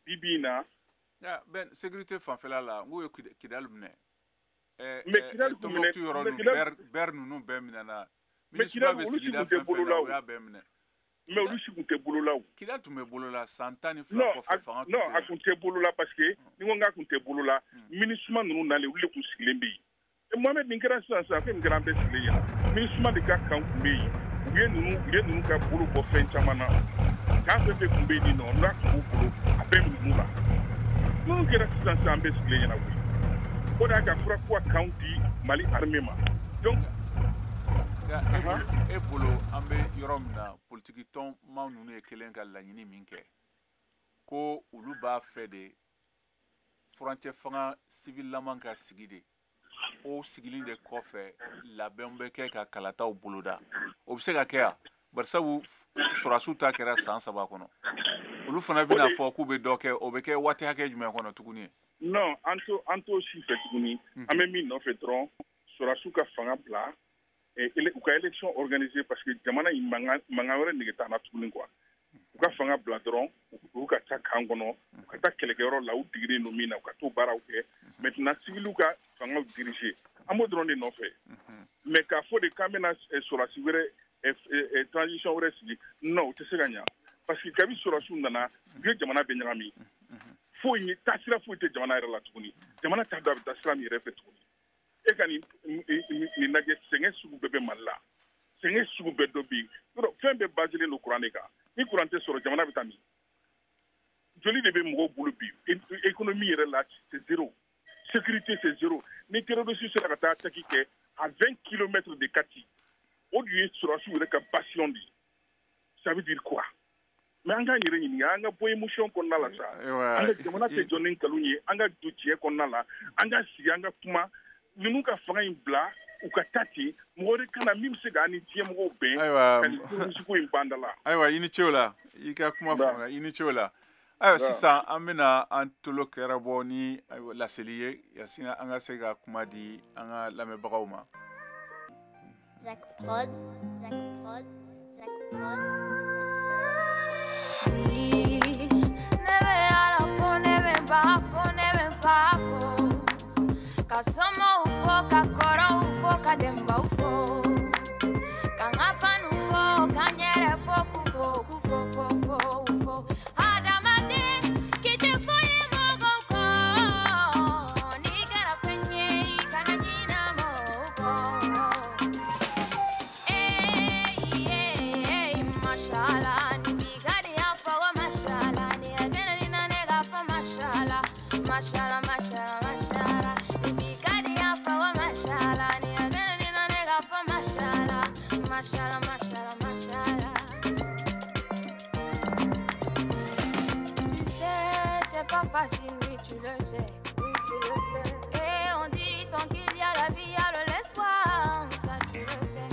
bibi in na. Ben sécurité fanfɛla la n k'o ye Kidali minɛ mais Kidali kun minɛ Tombouctou yɔrɔ ninnu bɛri ninnu bɛɛ minɛna MINUSMA bɛ sigida fɛn fɛn la o y'a bɛɛ minɛ mais olu si tun tɛ bolo la o. Kidali tun bɛ bolo la san 12 kɔfɛ fanga tun tɛ non a tun tɛ bolo la parce que ni ko n k'a tun tɛ bolo la MINUSMA ninnu nalen olu de tun sigilen bɛ yen Mohamed nin kɛra sisan fɛn min kɛra an bɛɛ sigilen yen MINUSMA de ka kan tun bɛ yen u ye ninnu ka bolo bɔ fɛn caman na kan fɛn fɛn tun bɛ yen nɔ n'a tun b'u bolo a bɛɛ bɛ ninnu la. N'o kɛra sisan an bɛ sigilen ɲɛna koyi o de y'a ka fura ko ka kan di Mali armée ma donc e bolo an bɛ yɔrɔ min na politiki tɔnmaw ninnu ye kelen ka laɲini min kɛ ko olu b'a fɛ de furancɛ fanga civil laman ka sigi de o sigilen de kɔfɛ labɛnw bɛ kɛ ka kalataw boloda o bɛ se ka kɛ yan barisabu sɔrɔsiw ta kɛra san 3 kɔnɔ olu fana bɛna fɔ k'u bɛ dɔ kɛ o bɛ kɛ waati hakɛ jumɛn kɔnɔ tuguni. non an t'o si fɛ tuguni an bɛ min nɔfɛ dɔrɔn sɔrɔsiw ka fanga bila u ka élection organiser parce que jamana in mankan wɛrɛ nege t'a la tuguni quoi u ka fanga bila dɔrɔn u ka taa kan kɔnɔ u ka taa kɛlɛkɛyɔrɔ la u digilen don min na u ka t'o baaraw kɛ maintenant civiliw ka fangaw diriger an b'o dɔrɔn de nɔfɛ mais k'a fɔ de k'an bɛna sɔrɔsi wɛrɛ transition wɛrɛ sigi non o tɛ se ka ɲa parce que kabi sɔrɔsiw nana u ye jamana bɛɛ ɲagami foyi taasira foyi tɛ jamana yɛrɛ la tuguni jamana t'a dɔn a bɛ taa sira min yɛrɛ fɛ tuguni e ka ni lajɛ sɛgɛn sugu bɛɛ bɛ mali la sɛgɛn sugu bɛɛ dɔ bɛ yen yɔrɔ fɛn bɛɛ basilen don kuran de kan ni kuran tɛ sɔrɔ jamana bɛ taa min joli de bɛ mɔgɔw bolo bi économie yɛrɛ la c'est zéro sécurité c'est zéro ni terroriste sera ka taa attaque kɛ à 20 km de Kati o dun ye sɔrɔsiw yɛrɛ ka passion de ça veut dire quoi mais an k'an yɛrɛ ɲininka an ka bɔ émotion kɔnɔna la sa an ka jamana tɛ jɔ ni nkalon ye an ka don tiɲɛ kɔnɔna la an ka sigi an ka kuma ninnu ka fanga in bila u ka taa ten mɔgɔ de kana min bɛ se k'an ni diɲɛmɔgɔw bɛn ka nin terrorisme in ban da la. Ayiwa i ni ce o la i ka kuma faamuya i ni ce o la ayiwa sisan an bɛna an tolo kɛra bɔ ni laseli ye yasin an ka se ka kuma di an ka lamɛnbagaw ma. Zach Prod. Kasoma ufo, kakoro ufo, kademba ufo. Kangafan ufo, kanyere fo, kufo, ufo. Hadamade, kite foye mogo ko. Nigera penye, kanajina moko. Mashallah, ni bigadi hapa wa mashallah. Ni agena nina nega fa mashallah. Mashallah. Tu sais, c'est pas facile, oui, tu le sais. Et on dit tant qu'il y a la vie, il y a de l'espoir. Ça, tu le sais.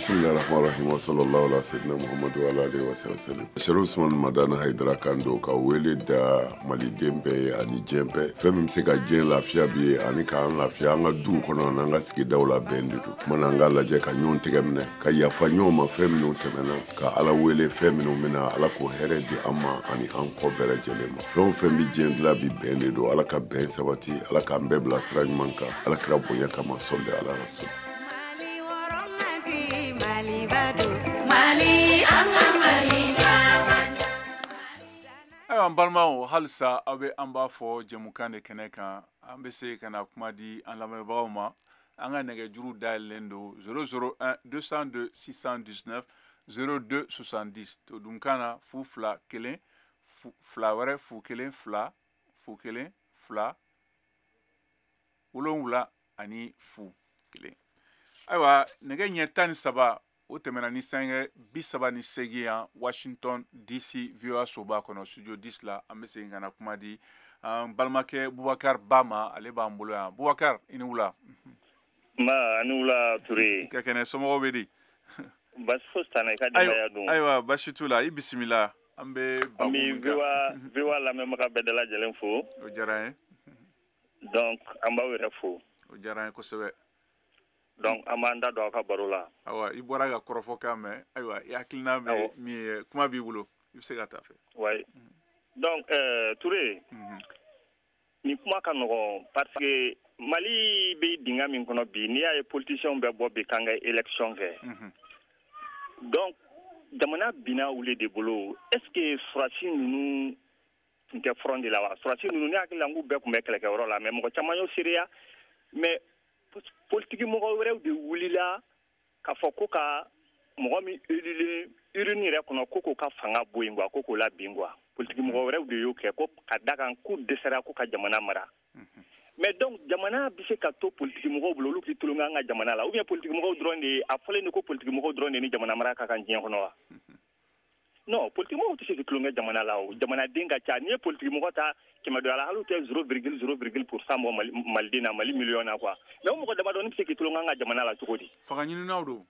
Bismillahirrahmanirrahim wa sallallahu ala sayyidina Muhammad wa ala alihi wa sallam. Sheikh Usman Madana Haidara Kando ka wele da maliden bɛɛ ani diɲɛ bɛɛ fɛn min bɛ se ka diɲɛ lafiya bi ye ani k'an lafiya an ka duw kɔnɔ n'an ka sigidaw la bɛn de don. Kuma na an k'a lajɛ ka ɲɔgɔn tɛgɛ minɛ ka yafa ɲɔgɔn ma fɛn minnu tɛmɛna ka Ala wele fɛn minnu bɛna Ala k'o hɛrɛ di an ma ani an kɔ bɛɛ lajɛlen ma. Fɛn o fɛn bɛ diɲɛ dilan bi bɛn de don. Ala ka bɛn sabati, Ala k'an bɛɛ bila sira ɲuman kan. Ala kira bonya kama sɔli ala rasul. Ayiwa an balimaw halisa aw bɛ an b'a fɔ jɛmukan de kɛnɛ kan an bɛ se ka na kuma di an lamɛnbagaw ma an ka nɛgɛjuru dayɛlɛlen don 001 202 619 02 70 to dunkan na fu fila kelen fila wɛrɛ fu kelen fila fu kelen fila wolonwula ani fu kelen. Ayiwa nɛgɛ ɲɛ 13 o tɛmɛna ni sanga 38 yan Washington DC VOA soba kɔnɔ studio 10 la an bɛ segin ka na kuma di an balimakɛ Bubakar Bama ale b'an bolo yan. Bubakar i ni wula. Ani wula Ture. Ka kɛnɛ somɔgɔw bɛ di. Basi fosi t'an na i ka denbaya dun. Ayiwa basi t'u la i bisimila an bɛ babu min kan. VOA lamɛnbaga bɛɛ da lajɛlen fo. O diyara n ye. Donc an b'aw yɛrɛ fo. O diyara n ye kosɛbɛ. Donc an b'an da don aw ka baro la. Awa i bɔra ka kɔrɔfɔkan mɛn ayiwa i hakilina bɛ min ye kuma b'i bolo i bɛ se ka taa fɛ. Oui. Donc Ture nin kuma ka nɔgɔn parce que Mali bɛ dingɛ min kɔnɔ bi n'i y'a ye politiciens bɛ bɔ bi k'an ka élection kɛ. Donc jamana binna olu de bolo est-ce que surasi ninnu tun tɛ front de la wa surasi ninnu ne hakili la n k'u bɛɛ tun bɛ kɛlɛkɛyɔrɔ la mais mɔgɔ caman y'o seereya mais politique mɔgɔ wɛrɛw de wulila k'a fɔ ko ka mɔgɔ min urne yɛrɛ kɔnɔ ko k'o ka fanga bɔ yen quoi ko k'o labin quoi politique mɔgɔ wɛrɛw de y'o kɛ ko ka da kan k'u dɛsɛra ko ka jamana mara mais donc jamana bɛ se ka to politique mɔgɔw bolo olu tɛ tulon kɛ an ka jamana la ou bien politique mɔgɔw dɔrɔn de a fɔlen de ko politique mɔgɔw dɔrɔn de ni jamana mara ka kan diɲɛ kɔnɔ wa non politique mɔgɔw tɛ se ka tulon kɛ jamana la o jamanaden ka ca n'i ye politique mɔgɔ ta kɛmɛ dɔ la hali u tɛ 0,0% bɔ maliden na mali miliyɔn na quoi mais o mɔgɔ damadɔni bɛ se k'i tulon kɛ an ka jamana la cogo di. fanga ɲininaw don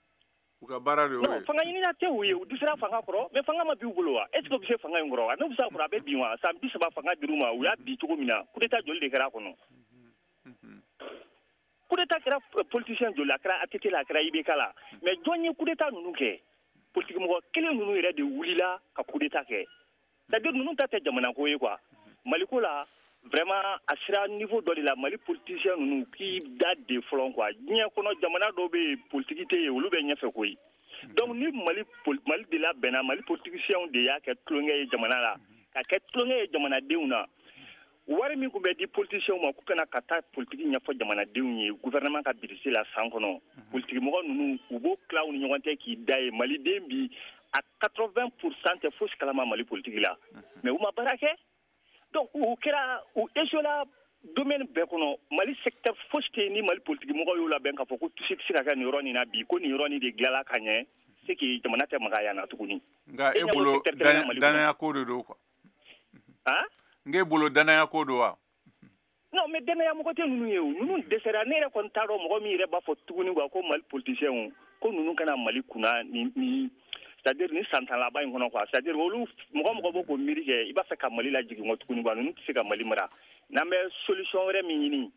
u ka baara de y'o ye. non fanga ɲinina tɛ u ye u dɛsɛra fanga kɔrɔ mais fanga ma bi u bolo wa est ce que u bɛ se fanga in kɔrɔ wa n'u bɛ se a kɔrɔ a bɛ bin wa san 30 fanga dir'u ma u y'a bi cogo min na coup d'état joli de kɛra a kɔnɔ. coup d'état kɛra politicien joli la kɛra ATT la kɛra IBK la mais jɔn ye coup d'état ninnu kɛ politique mɔgɔ kelen ninnu yɛrɛ de wulila ka coup d'état kɛ c'est-à-dire ninnu ta tɛ jamana ko ye quoi Mali ko la vraiment a sera niveau dɔ de la Mali politicien ninnu k'i da de fɔlɔ quoi diɲɛ kɔnɔ jamana dɔw bɛ politique tɛ yen olu bɛ ɲɛfɛ koyi donc ni Mali de la bɛnna Mali politiciens de y'a kɛ tulonkɛ ye jamana la ka kɛ tulonkɛ ye jamanadenw na wari min tun bɛ di politiciens ma k'u kana ka taa politique ɲɛfɔ jamanadenw ye gouvernement ka birisi la san kɔnɔ politique mɔgɔ ninnu u b'o tila u ni ɲɔgɔn cɛ k'i da ye maliden bi a 80% tɛ fosi kalama Mali politique la mais u ma baara kɛ donc u échoué la domaine bɛɛ kɔnɔ Mali secteur fosi tɛ yen ni Mali politique mɔgɔ y'o labɛn k'a fɔ ko tusi tɛ se ka kɛ nin yɔrɔ nin na bi ko nin yɔrɔ nin de dilanla ka ɲɛ c'est que jamana tɛ magaya na tuguni nka e bolo danaya ko de do quoi nge bolo danaya ko do wa non mais danaya mɔgɔ tɛ ninnu ye o ninnu dɛsɛra ne yɛrɛ kɔni t'a dɔn mɔgɔ min yɛrɛ b'a fɔ tuguni quoi ko Mali politiciens ko ninnu kana Mali kunna ni c'est-à-dire ni san tan laban in kɔnɔ quoi c'est-à-dire olu mɔgɔ b'o ko miiri kɛ i b'a fɛ ka Mali lajigin kɔ tuguni quoi ninnu tɛ se ka Mali mara n'an bɛ solution wɛrɛ min ɲini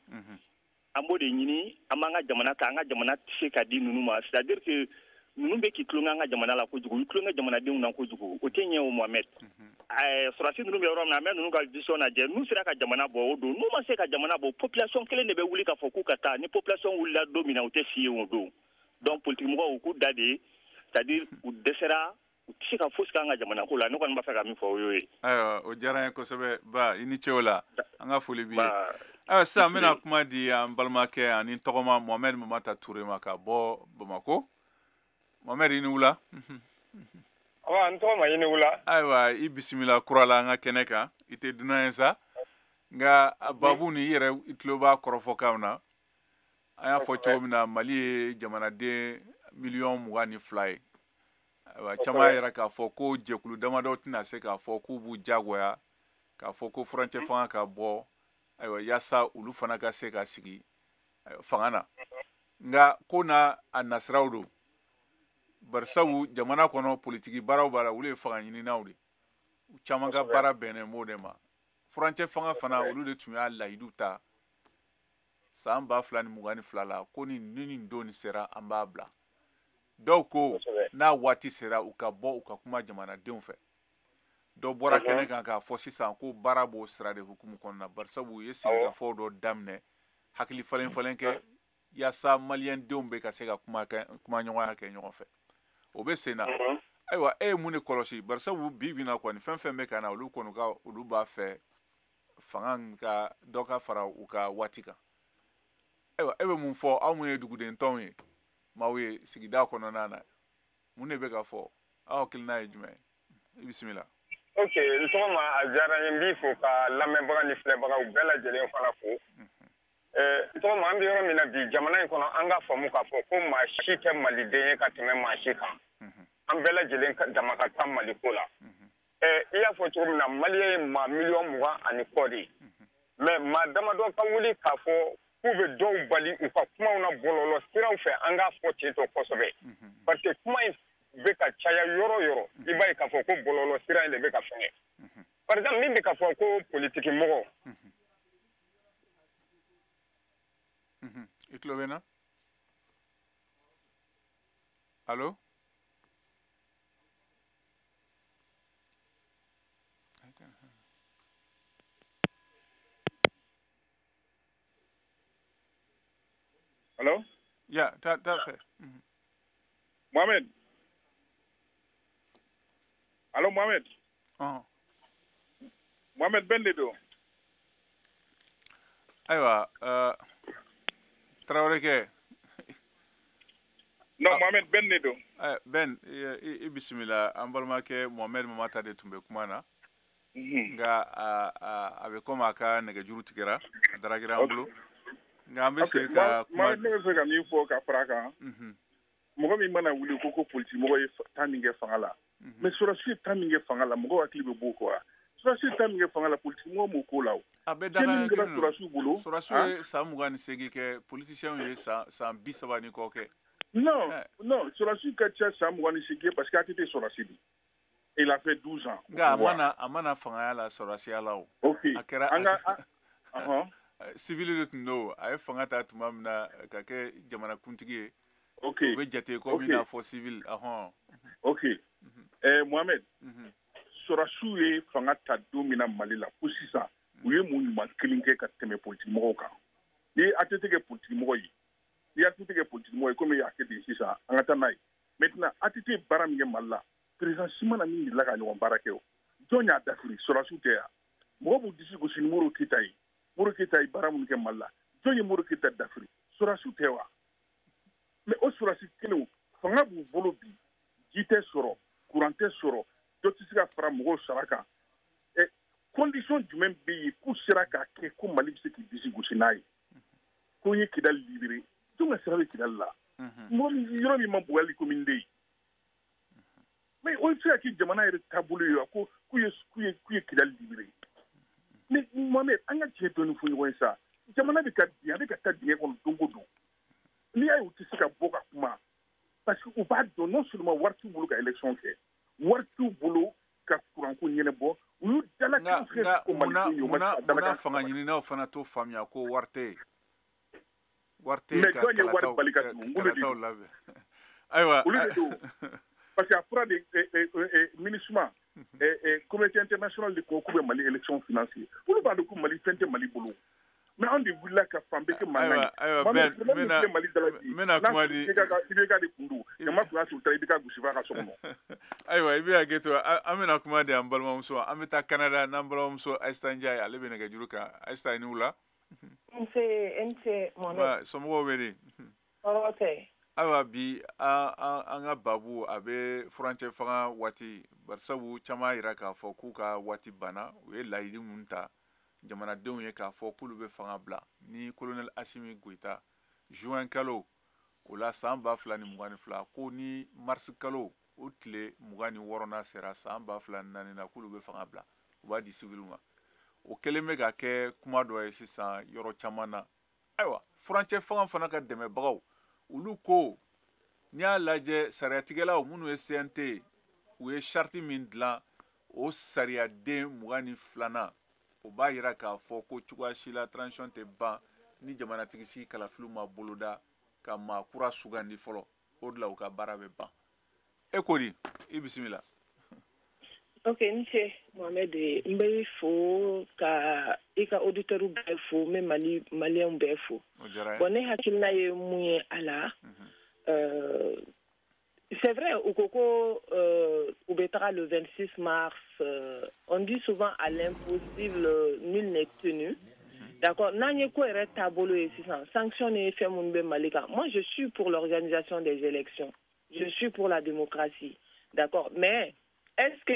an b'o de ɲini an b'an ka jamana ta an ka jamana tɛ se ka di ninnu ma c'est-à-dire que ninnu bɛ k'i tulonkɛ an ka jamana la kojugu u tulonkɛ jamanadenw na kojugu o tɛ ɲɛ o Mohamed sɔrɔdasi ninnu bɛ yɔrɔ min na an bɛ ninnu ka vision lajɛ n'u sera ka jamana bɔ o don n'u ma se ka jamana bɔ population kelen de bɛ wuli k'a fɔ k'u ka taa ni population wulila don min na u tɛ si yen o don donc politique mɔgɔw u k'u da de c'est-à-dire u dɛsɛra u tɛ se ka fosi k'an ka jamana ko la ne kɔni b'a fɛ ka min fɔ o y'o ye. ayiwa o diyara n ye kosɛbɛ ba i ni ce o la an ka foli b'i ye ayiwa sisan n bɛna kuma di an balimakɛ ani tɔgɔma Mohamed Mamata Ture ma ka bɔ Bamako Mohamed i ni wula. awa n tɔgɔ ma i ni wula. ayiwa i bisimila kura la an ka kɛnɛ kan i tɛ dunan ye sa nka babu ni i yɛrɛ i tulo b'a kɔrɔfɔkanw na an y'a fɔ cogo min na Mali ye jamanaden 22,000,000 ye ayiwa caman yɛrɛ k'a fɔ ko jɛkulu damadɔ tɛna se k'a fɔ k'u b'u jagoya k'a fɔ ko furancɛ fanga ka bɔ ayiwa yaasa olu fana ka se ka sigi fanga na nka ko n'a a nasiraw don barisabu jamana kɔnɔ politiki baaraw b'a la olu ye fanga ɲininaw de u caman ka baara bɛnnen b'o de ma furancɛ fanga fana olu de tun y'a layidu ta san 2022 la ko ni don nin sera an b'a bila dɔw ko n'a waati sera u ka bɔ u ka kuma jamanadenw fɛ dɔw bɔra kɛnɛ kan k'a fɔ sisan ko baara b'o sira de hukumu kɔnɔna barisabu u ye sigikafɔw dɔ daminɛ hakili falen kɛ yaasa maliyɛndenw bɛ ka se ka kuma ɲɔgɔnya kɛ ɲɔgɔn fɛ o bɛ sen na ayiwa e ye mun de kɔlɔsi barisabu bi na kɔni fɛn fɛn bɛ ka na olu kɔni olu b'a fɛ fanga ka dɔ ka fara u ka waati kan ayiwa e bɛ mun fɔ aw mun ye dugudentɔnw ye maaw ye sigida kɔnɔna na mun de bɛ ka fɔ aw hakilina ye jumɛn ye i bisimila. ok n tɔgɔ ma a diyara n ye n b'i fo ka lamɛnbaga ni filɛbagaw bɛɛ lajɛlen fana fo n tɔgɔ ma an bɛ yɔrɔ min na bi jamana in kɔnɔ an ka faamu k'a fɔ ko maa si tɛ maliden ye ka tɛmɛ maa si kan an bɛɛ lajɛlen dama ka kan maliko la i y'a fɔ cogo min na maliyɛn ye maa 20,000,000 ani kɔ de ye mais maa damadɔ ka wuli k'a fɔ k'u bɛ dɔw bali u ka kumaw na bɔlɔlɔ siraw fɛ an k'a fɔ ten tɔ kosɛbɛ parce que kuma in bɛ ka caya yɔrɔ yɔrɔ i b'a ye k'a fɔ ko bɔlɔlɔ sira in de bɛ ka fɛngɛ par exemple min bɛ ka fɔ ko politiki mɔgɔ i tulo bɛ na allo Hello? Yeah, that's it. Mohamed. Hello, Mohamed. Mohamed Bendido. Aywa, Traoré ke. No, Mohamed Bendido. Ben, i bisimila an balimakɛ Mohamed Mamata de tun bɛ kuma na. Nka a bɛ komi a ka nɛgɛjuru tigɛra, a daragira an bolo. Nka an bɛ se ka kuma. Ne bɛ fɛ ka min fɔ ka fara kan. Mɔgɔ min mana wuli ko politique mɔgɔ ye taa min kɛ fanga la. Mais sɔrɔsi ye taa min kɛ fanga la, mɔgɔw hakili bɛ bɔ o kɔ wa. Sɔrɔsi ye taa min kɛ fanga la, politique mɔgɔ m'o k'o la o. A bɛ daga kelen don. Sɔrɔsi ye san 28 kɛ, politiciens ye san 30 ni kɔ kɛ. Non, sɔrɔsi ka ca san 28 parce que a tɛ sɔrɔsi di. Il a fait 12 ans. Nka a mana fangaya la sɔrɔsiya la o. Ok. A kɛra civil de no ay fanga ta tuma mina ka ke jamana kuntigi okay o be jate ko mina fo civil okay Mohamed Sorasu ye fanga ta domina Mali la ko sisa u ye mun ɲuman kelen kɛ ka tɛmɛ politique mɔgɔw kan ni ATT kɛ politique mɔgɔ ye ni ATT kɛ politique mɔgɔ ye comme y'a kɛ ten sisan an ka taa n'a ye maintenant ATT baara min kɛ Mali la président si mana min delila ka ɲɔgɔn baara kɛ o jɔn y'a dafiri Sorasu tɛ yan mɔgɔ b'u disi gosi ni Moro Keyita ye Moro Keyita ye baara min kɛ Mali la jɔn ye Moro Keyita dafiri Sorasu tɛ wa mais o Sorasu kelen fanga b'u bolo bi ji tɛ sɔrɔ courant tɛ sɔrɔ dɔ tɛ se ka fara mɔgɔw sara kan condition jumɛn bɛ yen k'u sera k'a kɛ ko Mali bɛ se k'i disi gosi n'a ye ko n ye Kidali libéré jɔn ka sira bɛ Kidali la yɔrɔ min ma bon hali komi n den mais o bɛ se ka kɛ jamana yɛrɛ taabolo ye wa ko k'u ye Kidali libéré mais Mohamed an ka tiɲɛ dɔɔni fɔ ɲɔgɔn ye sa jamana bɛ ka bin a bɛ ka taa dingɛ kɔnɔ don o don n'i y'a ye u tɛ se ka bɔ ka kuma parce que u b'a dɔn non seulement wari t'u bolo ka élection kɛ wari t'u bolo ka kuranko ɲɛnabɔ u y'u dalakan fɛ ko muna fanga ɲininaw fana t'o faamuya ko wari tɛ ka kalataw labɛn ayiwa olu de don parce que a fɔra de MINUSMA communauté internationale de ko k'u bɛ Mali élection financer olu b'a dɔn ko Mali fɛn tɛ Mali bolo mais an de wulila ka fan bɛɛ kɛ mankan ye Mali dalaji n'a IBK de kun don jama tun y'a sɔrɔ i bɛ ka gosi f'a ka so kɔnɔ ayiwa i bɛ hakɛ to an bɛna kuma di an balimamuso an bɛ taa Canada n'an balimamuso Ayisata Ndiaye ale bɛ nɛgɛjuru kan Ayisata i ni wula somɔgɔw bɛ di ayiwa bi an ka baabu a bɛ furancɛ fanga waati barisabu caman yira k'a fɔ k'u ka waati banna u ye laɲini mun ta jamanadenw ye k'a fɔ k'olu bɛ fanga bila ni colonel Asimi Goïta juin kalo o la san 2022 ko ni mars kalo o tile 26 sera san 2024 na k'olu bɛ fanga bila u b'a di civil ma o kelen bɛ ka kɛ kuma dɔ ye sisan yɔrɔ caman na ayiwa furancɛ fanga fana ka dɛmɛbagaw olu ko n'i y'a lajɛ sariyatigɛlaw minnu ye CNT u ye charte min dilan o sariyaden 22 o b'a yira k'a fɔ ko cogoya si la transition tɛ ban ni jamanatigi sigi kalafiliw ma boloda ka maa kura sugandi fɔlɔ o de la u ka baara bɛ ban e ko di i bisimila. Ok n cɛ Mohamed n bɛ fo ka i ka auditeurs bɛɛ fo n bɛ maliyɛnw bɛɛ fo bon ne hakilina ye mun ye a la c'est vrai au Coco au Bétara le 26 mars on dit souvent à l'impossible nul n'est tenu d'accord n'anye ko ere tabolo et sanctionner fait mon malika moi je suis pour l'organisation des élections je suis pour la démocratie d'accord mais est-ce que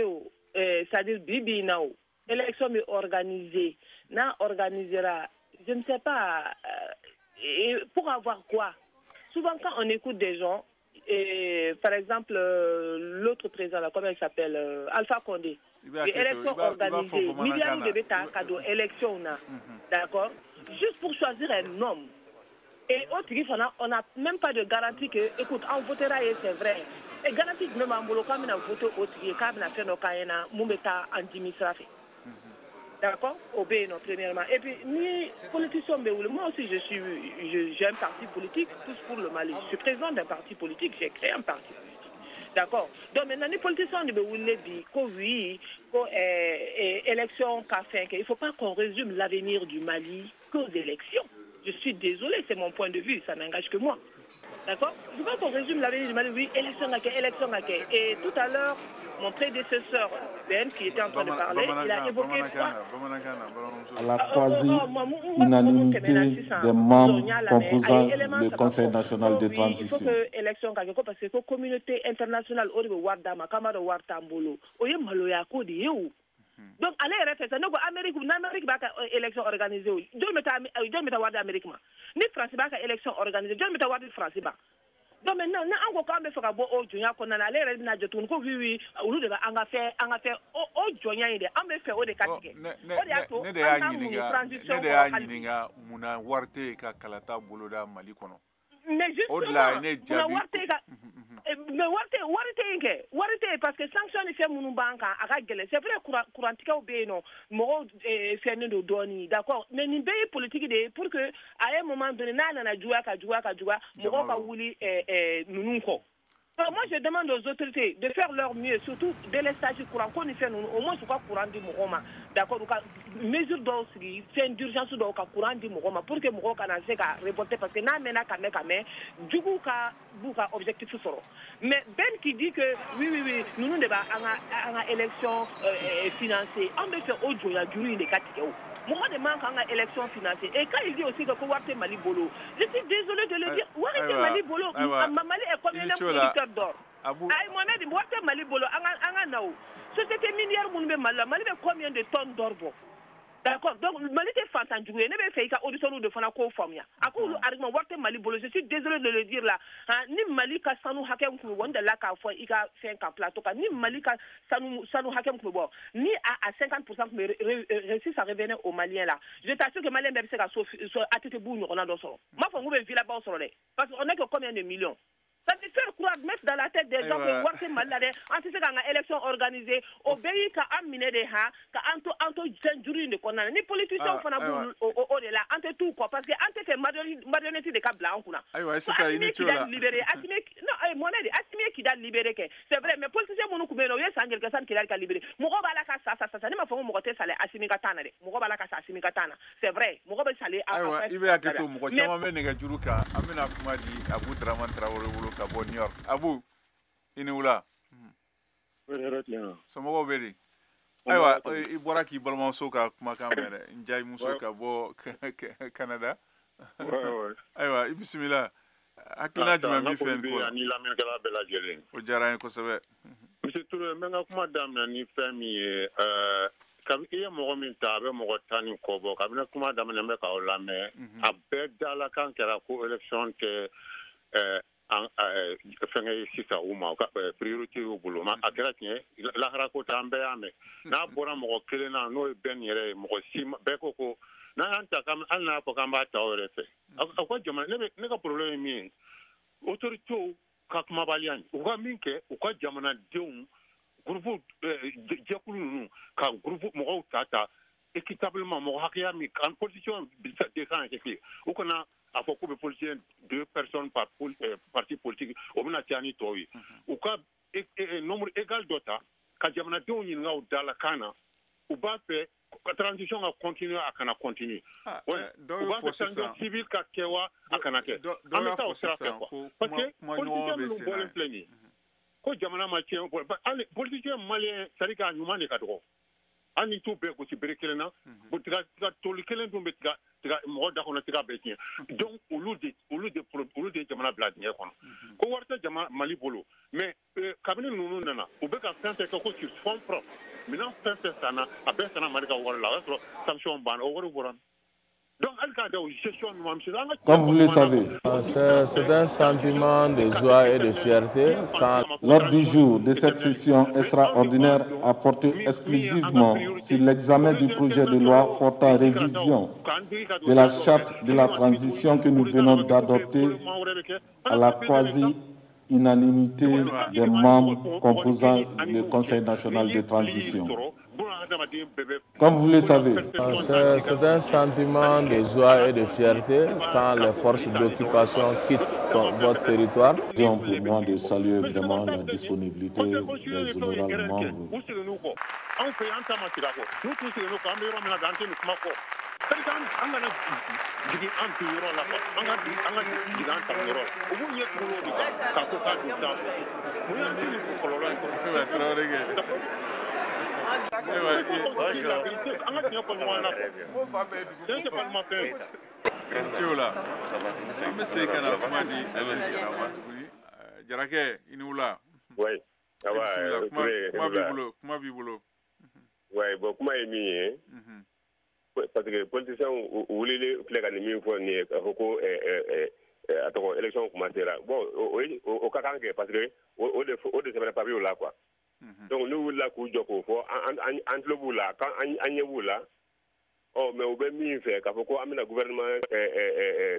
c'est-à-dire bibi nao élection mais organisée na organisera je ne sais pas pour avoir quoi souvent quand on écoute des gens et par exemple l'autre président là, comment il s'appelle Alpha Condé élection organisée milliards de bêta cadeau élection na d'accord juste pour choisir un homme et autre on n'a même pas de garantie que écoute on votera et c'est vrai et garantie même en bloquant on a voté autre quand on a fait nos caïna moumeta anti-misrafi d'accord obéir premièrement et puis ni politicien moi aussi j'ai un parti politique tous pour le Mali je suis président d'un parti politique j'ai créé un parti politique d'accord donc maintenant les politiciens ne veulent dire que oui que élection qu'a fait il faut pas qu'on résume l'avenir du Mali qu'aux élections je suis désolé c'est mon point de vue ça n'engage que moi d'accord je veux qu'on résume l'avenir du Mali oui élection et tout à l'heure mon prédécesseur Ben qui était en train de parler il a évoqué quoi à la quasi-unanimité des membres composant le Conseil national de transition. Il faut que l'élection parce que la communauté internationale au Wardama, Kamado Wartambolo, oye maloya ko di eu. Donc allez répéter non Amérique ba élection organisée. Dieu meta Warda Amérique ma. Ni France ba élection organisée. Dieu meta Warda France ba. Donc maintenant na ango ka be faka bo o jonya ko na ale na jotun ko oui olu de ba anga fait o jonya ide am be fait o de katike ne de ya ɲininga muna warte ka kalata boloda Mali kono mais justement muna warte ka mais warite parce que sanction ni fait munu banka aka gele c'est vrai courantikaw be no mo fenne do doni d'accord mais ni be politique de pour que à un moment donné na jouer mo ka wuli nunu ko. Moi, je demande aux autorités de faire leur mieux, surtout dès les stages courant qu'on y fait, au moins, je crois courant du Mouroma. D'accord, mesure d'offre, c'est une urgence d'offre courant du Mouroma pour que Mouroma n'ait qu'à reporter parce que n'a mena qu'à du coup, qu'à objectif solo. Mais Ben qui dit que oui, nous ne pas en élection financée, on peut faire autre chose, il y a du des catégories. Moi, je demande en élection financière. Et quand il dit aussi que Kouarte Mali Bolo, je suis désolé de le dire. Ouarte Mali Bolo, Mali est combien de producteurs d'or? Moi-même, Ouarte Mali Bolo, Anganao. Société minière, Mali est combien de tonnes d'or? D'accord, donc Mali est fantastique. Je ne vais pas audition de Fana Kofamia. À cause de l'argument Ouarte Mali Bolo, je suis désolé de le dire là. Ni Mali ka sanu hakem kuwanda la ka fo ika 5 plateau ni Mali ka sanu hakem kubo ni à 50% mais réussit à revenir aux Maliens là. Je t'assure que Maliens même c'est ka so atete bou on a do so. Ma fo ngube villa ba so le. Parce qu'on est que combien de millions? Ça te fait croire mettre dans la tête des gens que Ouarte Mali là en c'est quand élection organisée au pays ka amine de ha ka anto juri ne kona ni politiciens fana bou au de là entre tout quoi parce que ante fait marionnette de kabla en kuna. Aywa c'est ça ini chola. Libéré asime non mon aide asime qui da libéré que c'est vrai mais politiciens monu kumeno yes angel ka san ki ka libéré mo ko bala ka sa ni ma fo mo ko te sale asime ka tana de mo ko bala ka sa asime ka tana c'est vrai mo ko be sale aywa ibe aketo mo ko chama me ne ga juruka amina kuma di Abu Draman Traoré wolo ka bon New York Abu ini wula so mo ko beri aywa ibora ki balma so ka kuma ka mere njay muso ka bo Canada aywa bismillah hakina juma mi fen ko ani lamin kala bela jelen o jarani ko sabe monsieur Touré menga kuma damna ni fami kam iya mo min tabe mo tani ko bo kam na kuma damna me ka o lame abbe dala kan kera ko election ke fenge sisa uma ka priority o bulo ma akera tie la hara ko tambe ame na bora mo kele na no ben yere mo sim be ko na anta kam alna ko kam ba tawre fe akwa jama ne ka problème mi autorité ka kuma balian o ka minke o ka jamana deum groupe jekulu nu ka groupe mo tata équitablement mo hakia mi kan position de kan ke o kana a fɔ ko bɛ politicien 2 personnes par parti politique o bɛna caya ni tɔw ye u ka nombre égal dɔ ta ka jamanadenw ɲininka u dala kan na u b'a fɛ ka transition ka continuer a kana continuer u b'a fɛ transition civile ka kɛ wa a kana kɛ an bɛ taa o sira fɛ quoi parce que politicien minnu bɔlen filɛ nin ye ko jamana ma tiɲɛ politicien malien c'est à dire que a ɲuman de ka dɔgɔ hali ni t'u bɛɛ gosi bere kelen na tiga toli kelen dun bɛ tiga mɔgɔ da kɔnɔ tiga bɛɛ tiɲɛ donc olu de jamana bila dingɛ kɔnɔ ko wari tɛ jamana Mali bolo mais kabini ninnu nana u bɛ ka fɛn fɛn kɛ ko sur fond propre maintenant fɛn fɛn sanna a bɛɛ sanna Mali ka wari la o y'a sɔrɔ sanction banna o wari bɔra. Comme vous le savez, c'est un sentiment de joie et de fierté quand l'ordre du jour de cette session extraordinaire a porté exclusivement sur l'examen du projet de loi portant révision de la charte de la transition que nous venons d'adopter à la quasi-unanimité des membres composant le Conseil national de transition. Comme vous le savez, c'est un sentiment de joie et de fierté quand les forces d'occupation quittent votre territoire. C'est pour moi de saluer vraiment la disponibilité des honorables membres. Jarake inula. Oui. Ça va. Comment bibolo. Ouais, bon comment est parce que les politiciens voulaient que les mi fo ni ko attends élection commencer là. Bon au cas parce que au de semaine pas là quoi. Donc nous là ku joko fo entre vous là quand anye vous là oh mais o bɛ min fɛ k'a fɔ ko an bɛna gouvernement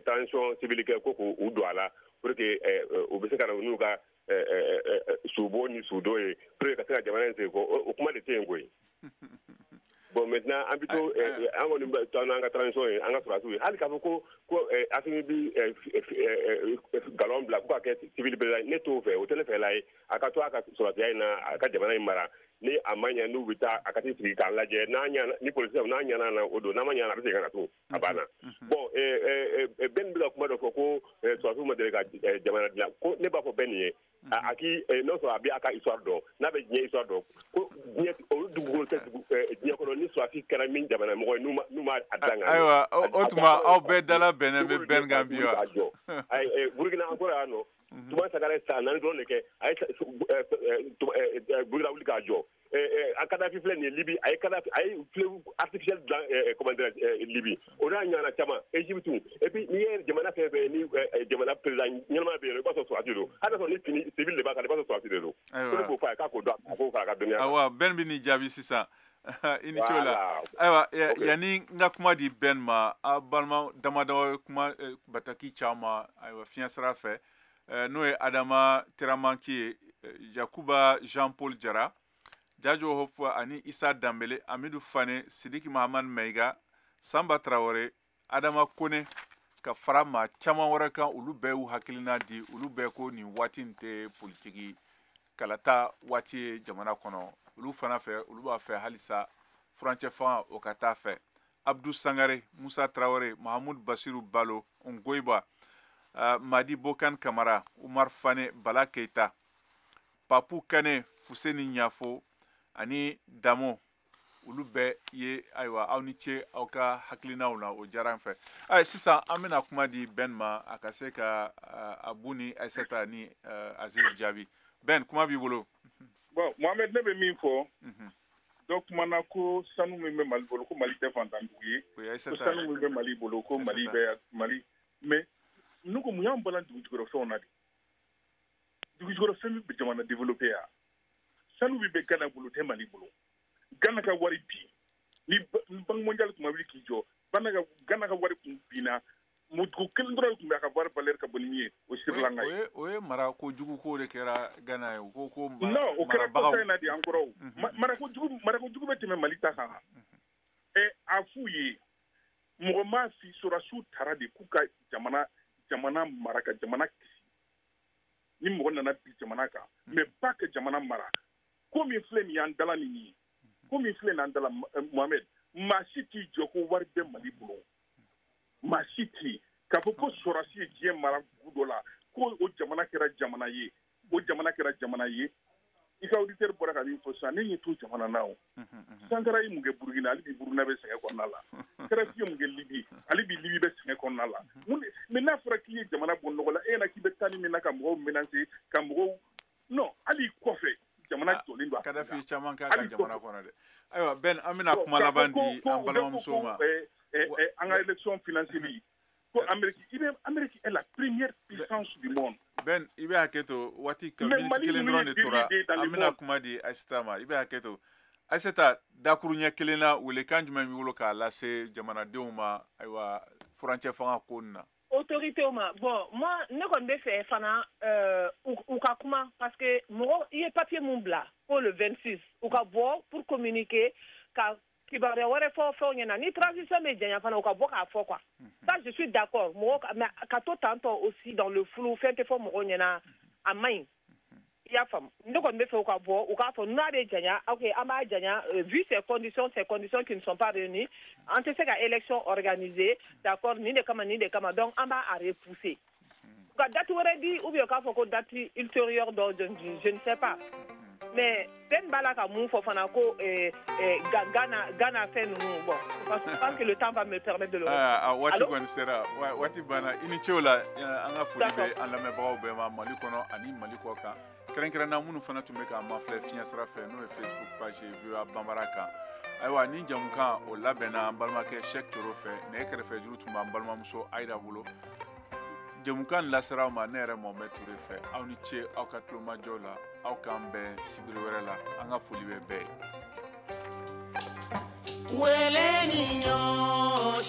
transition civile kɛ ko k'u don a la pour que u bɛ se ka na n'u ka subo ni sudo ye pour que ka se ka jamana in sigi o kuma de tɛ yen koyi. Bon maintenant an bɛ to an kɔni bɛ to an ka transition ye an ka sɔrɔdasiw ye hali k'a fɔ ko Asimi bi galon bila ko ka kɛ civil président ne t'o fɛ o tɛ ne fɛ la ye a ka to a ka sɔrɔdasiya in na a ka jamana in mara ni a ma ɲɛ n'u bɛ taa a ka t'i sigi k'a lajɛ ni policiers n'a ɲɛna na o don n'a ma ɲɛna a bɛ segin ka na to a banna. Bon bɛn bɛ ka kuma dɔ fɔ ko sɔrɔdasiw ma deli ka jamana dilan ko ne b'a fɔ bɛn nin ye a k'i n'o sɔrɔ a bɛ a ka histoire dɔn n'a bɛ diɲɛ histoire dɔn ko olu dugukolo tɛ diɲɛ kɔnɔ ni sɔrɔdasi kɛra min jamana mɔgɔ ye n'u ma a dan kan. Ayiwa o tuma aw bɛɛ dala bɛnnen bɛ bɛn kan bi wa. Burukina an kɔrɔ yan nɔ. Tuma Sankara san 4 dɔrɔn de kɛ a ye Burukina wuli k'a jɔ. A Kadhafi filɛ nin ye Libi a ye fleuve artificiel dilan comment dirais Libi o n'a ɲɔgɔnna caman Égypte et puis n'i ye jamana fɛn fɛn ni jamana président ɲɛnama bɛ yen i b'a sɔrɔ sɔrɔdasi don hali n'a sɔrɔ ni fini civil de b'a kan i b'a sɔrɔ sɔrɔdasi de don. Ayiwa k'o fɔ a ye k'a k'o dɔn a k'o fara a ka dɔnniya kan. Awa bɛn bɛ nin jaabi sisan i ni ce la. Ayiwa yanni n ka kuma di bɛn ma a balima damadɔ kuma bataki caman ayiwa fiɲɛ sira fɛ n'o ye Adama Teramanki ye Yakuba Jean Paul Jara Jajo Hoffa ani Isa Dambele Amidou Fane Sidiki Mahamad Meiga Samba Traoré Adama Kone ka fara maa caman wɛrɛ kan olu bɛɛ y'u hakilina di olu bɛɛ ko nin waati in tɛ politiki kalata waati ye jamana kɔnɔ olu fana fɛ olu b'a fɛ halisa furancɛ fanga o ka taa fɛ Abdou Sangare Musa Traoré Mahamoud Basiru Balo Ngoiba Madi Bokan Kamara Umar Fane Bala Keita Papu Kane Fuseni Nyafo ani Damo olu bɛɛ ye ayiwa aw ni ce aw ka hakilinaw la o diyara n fɛ sisan an bɛna kuma di Ben ma a ka se ka Abu ni Aisata ni Aziz jaabi Ben kuma b'i bolo. Bon Mohamed ne bɛ min fɔ dɔ kumana ko sanu min bɛ Mali bolo ko Mali tɛ fantandugu ye ko sanu min bɛ Mali bolo ko Mali bɛ Mali mais ne ko mun y'an balan dugujukɔrɔfɛnw na de dugujukɔrɔfɛn min bɛ jamana développé ya sanu min bɛ Gana bolo tɛ Mali bolo Gana ka wari bi ni Banque mondiale tun ma wuli k'i jɔ Gana ka wari kun binna mutugu kelen dɔrɔn tun bɛ a ka wari valeur ka bon ni min ye o sirilanka ye o ye mara ko jugu ko de kɛra Gana ye ko non o kɛra kɔfɛ in na de an kɔrɔ o mara ko jugu bɛ tɛmɛ Mali ta kan a f'u ye mɔgɔ m'a fi sɔrɔdasiw taara de k'u ka jamana mara ka jamana kisi ni mɔgɔ nana bi jamana kan mais pas que jamana mara ko min filɛ nin y'an dala nin ye ko min filɛ nin y'an dala Mohamed maa si t'i jɔ ko wari bɛ Mali bolo maa si t'i k'a fɔ ko sɔrɔdasi ye diɲɛ mara dugu dɔ la ko o jamana kɛra jamana ye i ka auditeur bɔra ka min fɔ sisan ne ɲɛ t'o jamana na o Sankara ye mun kɛ Burukina hali bi Burukina bɛ sɛgɛn kɔnɔna la Kadhafi ye mun kɛ Libi hali bi Libi bɛ sɛgɛn kɔnɔna la mais n'a fɔra k'i ye jamana bɔ nɔgɔ la e ɲɛna k'i bɛ taa ni min na ka mɔgɔw menacer ka mɔgɔw non hali kɔfɛ jamana jɔlen don Kadhafi caman k'a ka jamana kɔnɔ dɛ ayiwa Ben an bɛna kuma laban di an balimamusow ma an ka élection financière ko Amérique est la première puissance du monde. Ben i bɛ hakɛ to waati miniti kelen dɔrɔn de tora an bɛna kuma di Aisata ma i bɛ hakɛ to Aisata dakuru ɲɛ kelen na welekan jumɛn b'i bolo k'a lase jamanadenw ma ayiwa furancɛ fanga ko nin na. Autorité ma bon moi ne kɔni bɛ fɛ fana u ka kuma parce que mɔgɔ i ye papier mun bila pour le 26 u ka bɔ pour communiquer ka kibaruya wɛrɛ fɔ fɛnw ɲɛna ni transition bɛ janya fana u ka bɔ k'a fɔ quoi ça je suis d'accord mɔgɔ mais ka to tantôt aussi dans le flou fɛn tɛ fɔ mɔgɔw ɲɛna a man ɲi i y'a faamu ne kɔni bɛ fɛ u ka bɔ u k'a fɔ n'a bɛ janya ok an b'a janya vu ces conditions qui ne sont pas réunies an tɛ se ka élection organiser d'accord nin de kama donc an b'a repousser u ka date wɛrɛ di ou bien k'a fɔ ko date ultérieure dɔ je ne sais pas mais Ben b'a la ka mun fɔ fana ko Gana fɛn ninnu bon je pense que le temps va me permettre de le waati kɔni sera waati banna i ni ce o la an ka foli bɛ an lamɛnbagaw bɛɛ ma Mali kɔnɔ ani Mali kɔ kan kɛrɛnkɛrɛnna minnu fana tun bɛ k'an mafilɛ fiɲɛ sira fɛ n'o ye Facebook page VOA Bambara kan ayiwa ni jamukan o labɛnna an balimakɛ Cheikh Toro fɛ nɛgɛ kɛrɛfɛ juru tun b'an balimamuso Aïda bolo jamukan lasera aw ma ne yɛrɛ Mohamed Touré fɛ aw ni ce aw ka tulomajɔw la aw k'an bɛn sibiri wɛrɛ la an ka foli bɛ bɛɛ ye wele ni nyo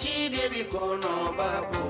shi de bi kono babu